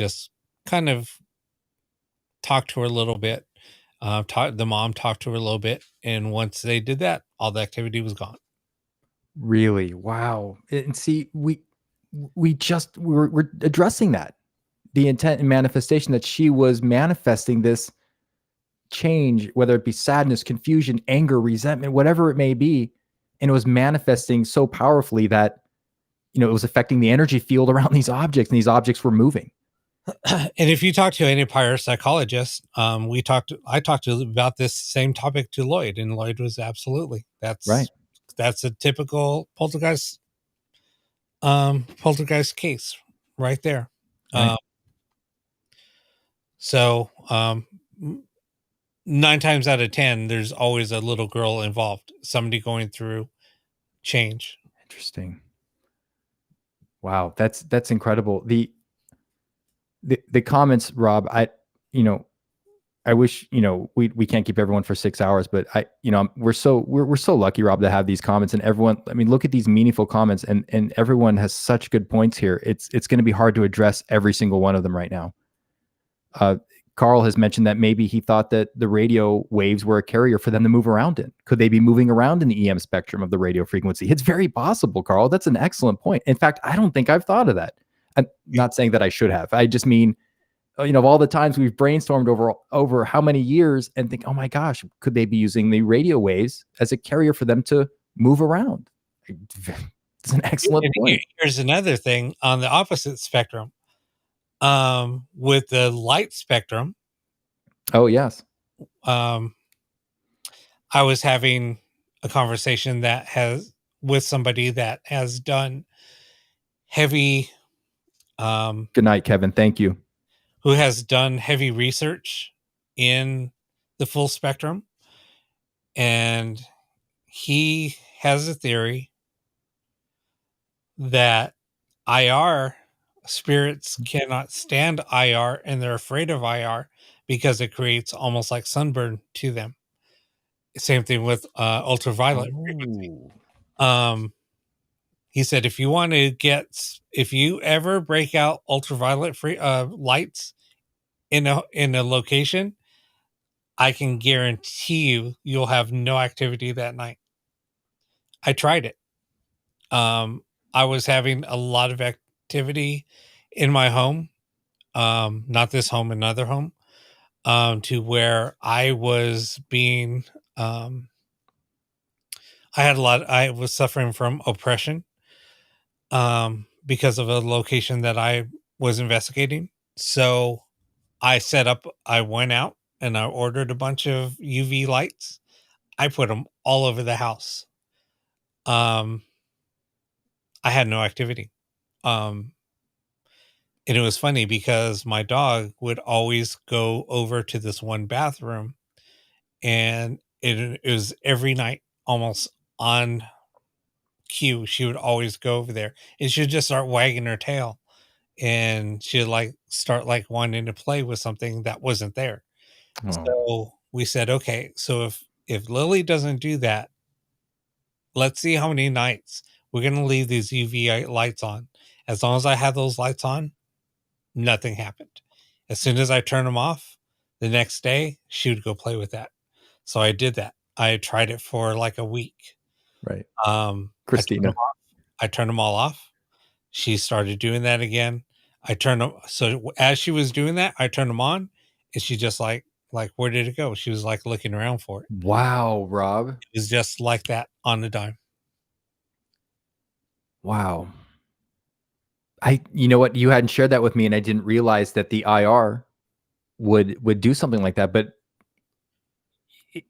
talked to her a little bit. The mom talked to her a little bit, and once they did that, all the activity was gone. Really? Wow. And see, we're addressing that, the intent and manifestation, that she was manifesting this change, whether it be sadness, confusion, anger, resentment, whatever it may be. And it was manifesting so powerfully that, it was affecting the energy field around these objects, and these objects were moving. And if you talk to any parapsychologist, I talked to about this same topic to Lloyd, and Lloyd was absolutely, that's right. That's a typical poltergeist case right there. Right. So 9 times out of 10, there's always a little girl involved, somebody going through change. Interesting. Wow. That's incredible. The comments, Rob, I wish, we can't keep everyone for 6 hours, but we're so lucky, Rob, to have these comments, and everyone, look at these meaningful comments, and everyone has such good points here. It's going to be hard to address every single one of them right now. Carl has mentioned that maybe he thought that the radio waves were a carrier for them to move around in. Could they be moving around in the EM spectrum of the radio frequency? It's very possible, Carl. That's an excellent point. In fact, I don't think I've thought of that. I'm not saying that I should have. I just mean, of all the times we've brainstormed over how many years, and think, oh my gosh, could they be using the radio waves as a carrier for them to move around? It's an excellent point. Here's another thing on the opposite spectrum. With the light spectrum, Oh, yes. I was having a conversation with somebody that has done heavy, Good night, Kevin. Thank you. who has done heavy research in the full spectrum. And he has a theory that IR spirits cannot stand IR and they're afraid of IR because it creates almost like sunburn to them. Same thing with ultraviolet frequency. Um, he said if you ever break out ultraviolet lights in a location, I can guarantee you'll have no activity that night. I tried it. I was having a lot of activity in my home, not this home, another home, to where I was being, I was suffering from oppression, because of a location that I was investigating. So I went out and I ordered a bunch of UV lights. I put them all over the house. Um, I had no activity. Um, and it was funny because my dog would always go over to this one bathroom, and it was every night almost on cue. She would always go over there and she'd just start wagging her tail, and she'd like start like wanting to play with something that wasn't there. Oh, So we said, okay, so if Lily doesn't do that, let's see how many nights we're going to leave these UV lights on. As long as I have those lights on, nothing happened. As soon as I turned them off, the next day she would go play with that. So I did that. I tried it for like a week. right. I Christina. turned them all off. She started doing that again. I turned them. So as she was doing that, I turned them on, and she just like where did it go? She was like looking around for it. Wow, Rob. It was just like that on the dime. Wow. You know what? You hadn't shared that with me, and I didn't realize that the IR would do something like that. But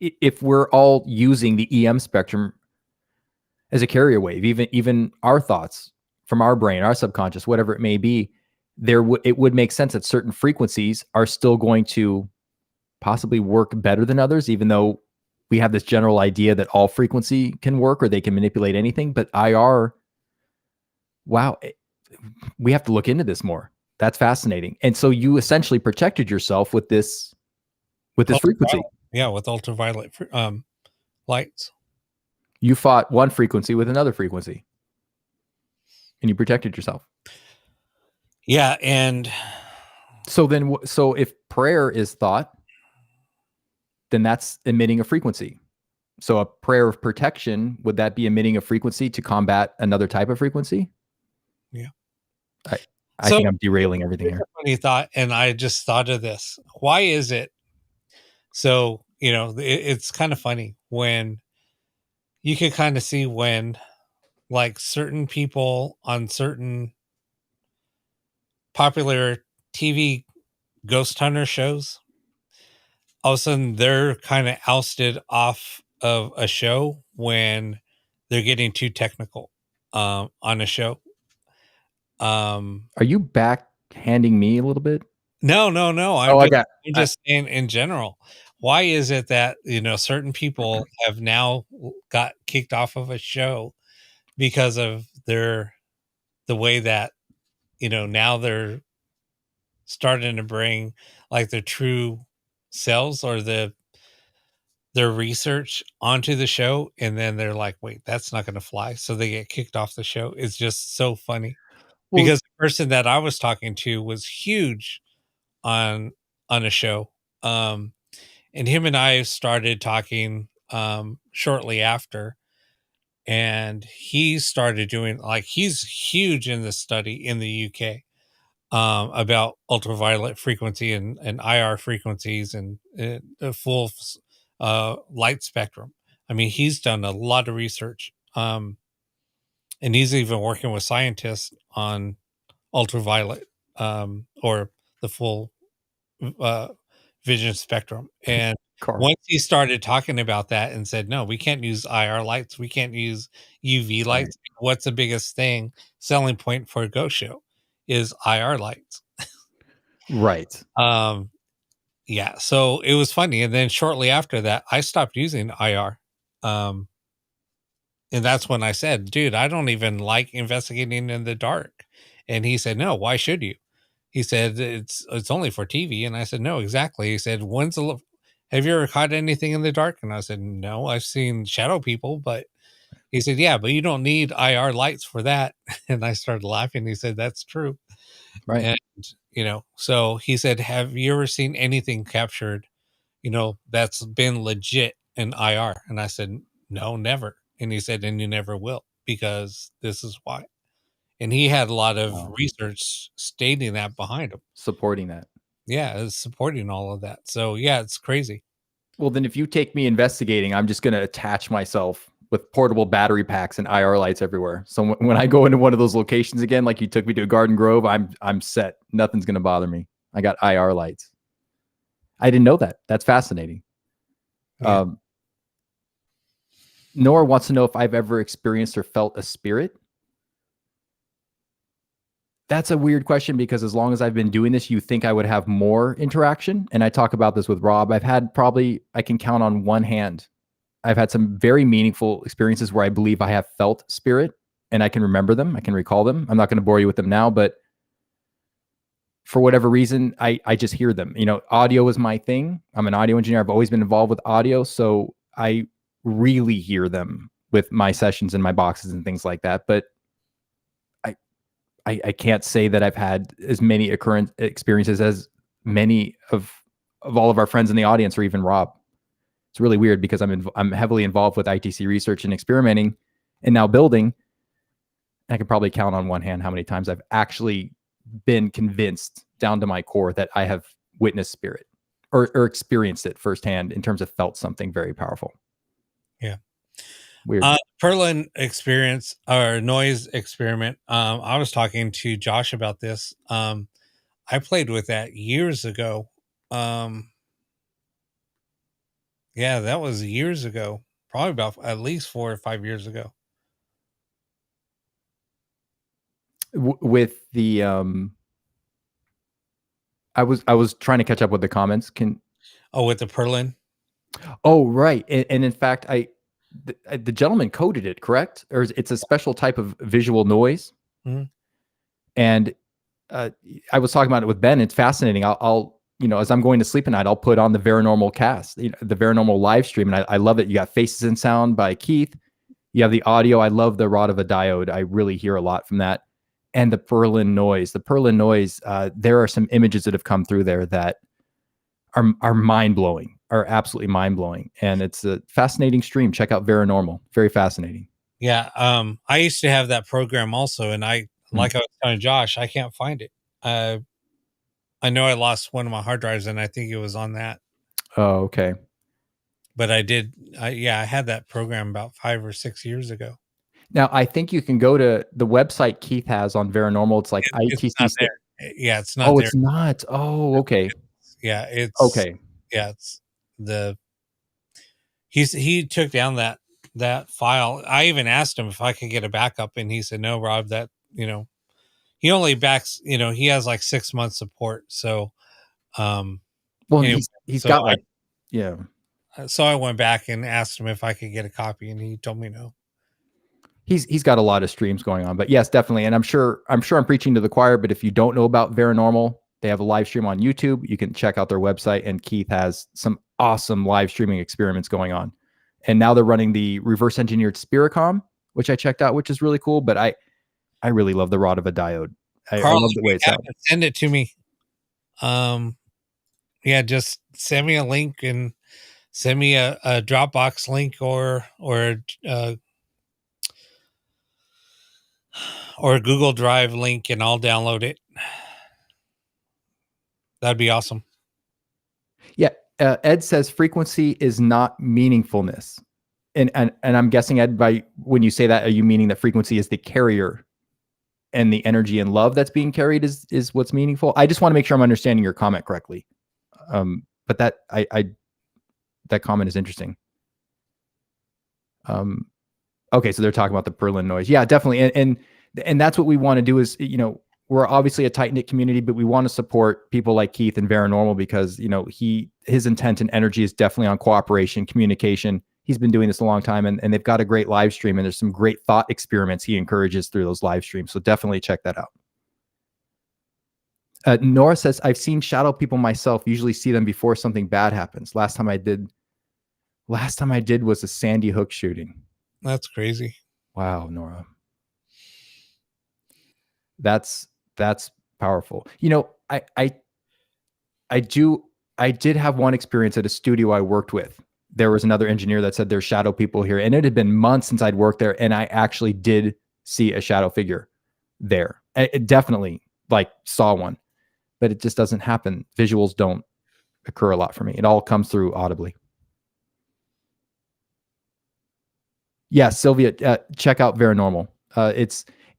if we're all using the EM spectrum as a carrier wave, even our thoughts from our brain, our subconscious, whatever it may be, it would make sense that certain frequencies are still going to possibly work better than others, even though we have this general idea that all frequency can work or they can manipulate anything. But IR, wow, we have to look into this more. That's fascinating. And so you essentially protected yourself with this frequency. Yeah, with ultraviolet lights. You fought one frequency with another frequency, and you protected yourself. Yeah, and so if prayer is thought, then that's emitting a frequency. So a prayer of protection, would that be emitting a frequency to combat another type of frequency? Yeah. I think I'm derailing everything here. Funny thought, and I just thought of this. Why is it? So, it's kind of funny when you can kind of see when like certain people on certain popular TV ghost hunter shows, all of a sudden they're kind of ousted off of a show when they're getting too technical on a show. Are you backhanding me a little bit? No. I'm just saying in general. Why is it that certain people have now got kicked off of a show because of the way that now they're starting to bring like their true selves or their research onto the show, and then they're like, wait, that's not going to fly, so they get kicked off the show. It's just so funny because the person that I was talking to was huge on a show, and him and I started talking shortly after, and he started doing like he's huge in the study in the UK about ultraviolet frequency and IR frequencies and the full light spectrum. I mean, he's done a lot of research. and he's even working with scientists on ultraviolet, or the full uh, vision spectrum. And Carl. once he started talking about that and said, "No, we can't use IR lights, we can't use UV Right. lights." What's the biggest selling point for a ghost show is IR lights. Right. Um, yeah, so it was funny, and then shortly after that, I stopped using IR. Um, and that's when I said, "Dude, I don't even like investigating in the dark." And he said, "No, why should you?" He said, "It's only for TV." And I said, "No, exactly." He said, "Have you ever caught anything in the dark?" And I said, "No, I've seen shadow people." But he said, "Yeah, but you don't need IR lights for that." And I started laughing. He said, "That's true." Right. And, so he said, "Have you ever seen anything captured, that's been legit in IR?" And I said, "No, never." And he said, "And you never will, because this is why." And he had a lot of Wow. research stating that behind him. Supporting that. Yeah, it's supporting all of that. So, yeah, it's crazy. Well, then if you take me investigating, I'm just going to attach myself with portable battery packs and IR lights everywhere. So when I go into one of those locations again, like you took me to a Garden Grove, I'm set. Nothing's going to bother me. I got IR lights. I didn't know that. That's fascinating. Yeah. Nora wants to know if I've ever experienced or felt a spirit. That's a weird question, because as long as I've been doing this, you think I would have more interaction. And I talk about this with Rob. I've had probably, I can count on one hand. I've had some very meaningful experiences where I believe I have felt spirit and I can remember them. I can recall them. I'm not going to bore you with them now, but for whatever reason, I just hear them. Audio is my thing. I'm an audio engineer. I've always been involved with audio. So I really hear them with my sessions and my boxes and things like that. But I can't say that I've had as many occurrent experiences as many of all of our friends in the audience, or even Rob. It's really weird, because I'm heavily involved with ITC research and experimenting and now building. I can probably count on one hand how many times I've actually been convinced down to my core that I have witnessed spirit or experienced it firsthand, in terms of felt something very powerful. Yeah. Weird. Perlin experience, or noise experiment. I was talking to Josh about this. I played with that years ago. Yeah, that was years ago. Probably about at least 4 or 5 years ago. With the I was trying to catch up with the comments. Oh, with the Perlin? Oh, right. And in fact, the gentleman coded it, correct? Or it's a special type of visual noise. Mhm. And I was talking about it with Ben. It's fascinating. I'll as I'm going to sleep at night, I'll put on the Paranormal cast, the Paranormal live stream, and I love it. You got Faces and Sound by Keith. You have the audio. I love the Rod of a Diode. I really hear a lot from that. And the Perlin noise. The Perlin noise. There are some images that have come through there that are mind blowing, are absolutely mind blowing, and it's a fascinating stream. Check out Paranormal. Very fascinating. Yeah. I used to have that program also, and Hmm. like I was telling Josh, I can't find it. I know I lost one of my hard drives, and I think it was on that. Oh, okay. But I had that program about 5 or 6 years ago. Now, I think you can go to the website Keith has on Paranormal. It's like It's ITC. not there. Yeah, it's not Oh, there. it's not. Oh, okay. Yeah, Okay. it's the he took down that file. I even asked him if I could get a backup, and he said, "No, Rob, he only backs, he has like 6 months support." So, Well, anyway, he's got like, yeah. so I went back and asked him if I could get a copy, and he told me no. He's got a lot of streams going on, but yes, definitely. And I'm sure I'm preaching to the choir, but if you don't know about Paranormal, they have a live stream on YouTube. You can check out their website, and Keith has some awesome live streaming experiments going on. And now they're running the reverse engineered Spiricom, which I checked out, which is really cool. But I really love the Rod of a Diode. I Carl, love if the way you it have sounds. it, send it to me. Um, yeah, just send me a link, and send me a Dropbox link, uh, or a Google Drive link, and I'll download it. That'd be awesome. Yeah. Ed says frequency is not meaningfulness. And I'm guessing, Ed, by when you say that, are you meaning that frequency is the carrier and the energy and love that's being carried is what's meaningful? I just want to make sure I'm understanding your comment correctly. But that that comment is interesting. Okay, so they're talking about the Berlin noise. Yeah, definitely. And that's what we want to do is, we're obviously a tight-knit community, but we want to support people like Keith and Paranormal because, his intent and energy is definitely on cooperation, communication. He's been doing this a long time, and they've got a great live stream, and there's some great thought experiments he encourages through those live streams. So definitely check that out. Nora says, I've seen shadow people myself, usually see them before something bad happens. Last time I did was a Sandy Hook shooting. That's crazy. Wow, Nora. That's powerful. I did have one experience at a studio I worked with. There was another engineer that said there's shadow people here, and it had been months since I'd worked there, and I actually did see a shadow figure there. It definitely saw one, but it just doesn't happen. Visuals don't occur a lot for me. It all comes through audibly. Yeah, Sylvia, check out Paranormal.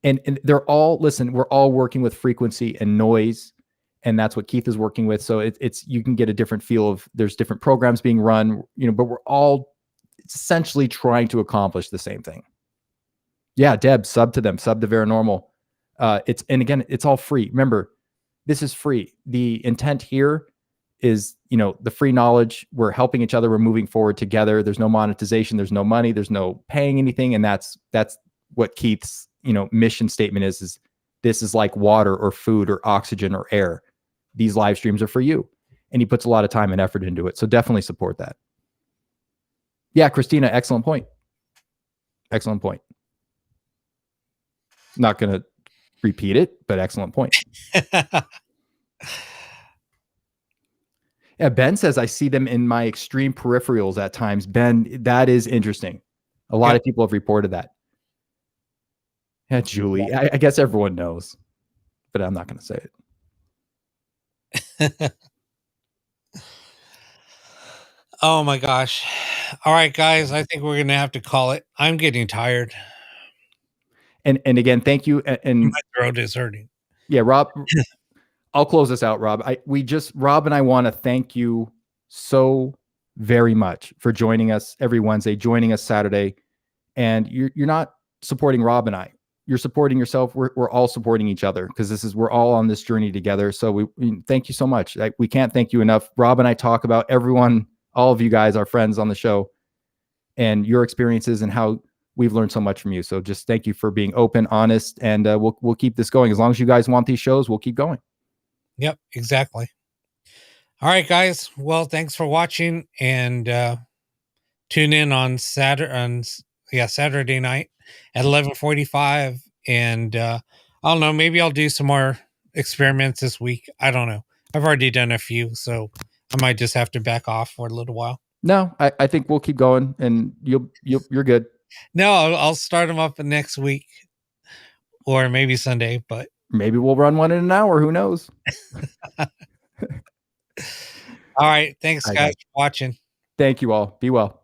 And they're all, listen, we're all working with frequency and noise, and that's what Keith is working with. So it's you can get a different feel of, there's different programs being run, but we're all essentially trying to accomplish the same thing. Yeah, Deb, sub to Paranormal. And again, it's all free. Remember, this is free. The intent here is, the free knowledge. We're helping each other. We're moving forward together. There's no monetization. There's no money. There's no paying anything. And that's what Keith's, mission statement is this is like water or food or oxygen or air. These live streams are for you. And he puts a lot of time and effort into it. So definitely support that. Yeah, Christina, excellent point. Excellent point. Not going to repeat it, but excellent point. Yeah, Ben says, I see them in my extreme peripherals at times. Ben, that is interesting. A lot of people have reported that. Yeah, Julie, I guess everyone knows, but I'm not going to say it. Oh my gosh. All right, guys, I think we're going to have to call it. I'm getting tired. And again, thank you. And my throat is hurting. Yeah, Rob, I'll close this out, Rob. Rob and I want to thank you so very much for joining us every Wednesday, joining us Saturday. And you're not supporting Rob and I. You're supporting yourself. We're all supporting each other because we're all on this journey together. So we thank you so much. We can't thank you enough. Rob and I talk about everyone, all of you guys, our friends on the show, and your experiences and how we've learned so much from you. So just thank you for being open, honest, and we'll keep this going. As long as you guys want these shows, we'll keep going. Yep, exactly. All right, guys. Well, thanks for watching, and tune in on Saturday night at 11:45. And I don't know, maybe I'll do some more experiments this week. I don't know. I've already done a few, so I might just have to back off for a little while. No, I think we'll keep going, and you're good. No, I'll start them up next week, or maybe Sunday, but maybe we'll run one in an hour. Who knows? All right. Thanks, guys, for watching. Thank you all. Be well.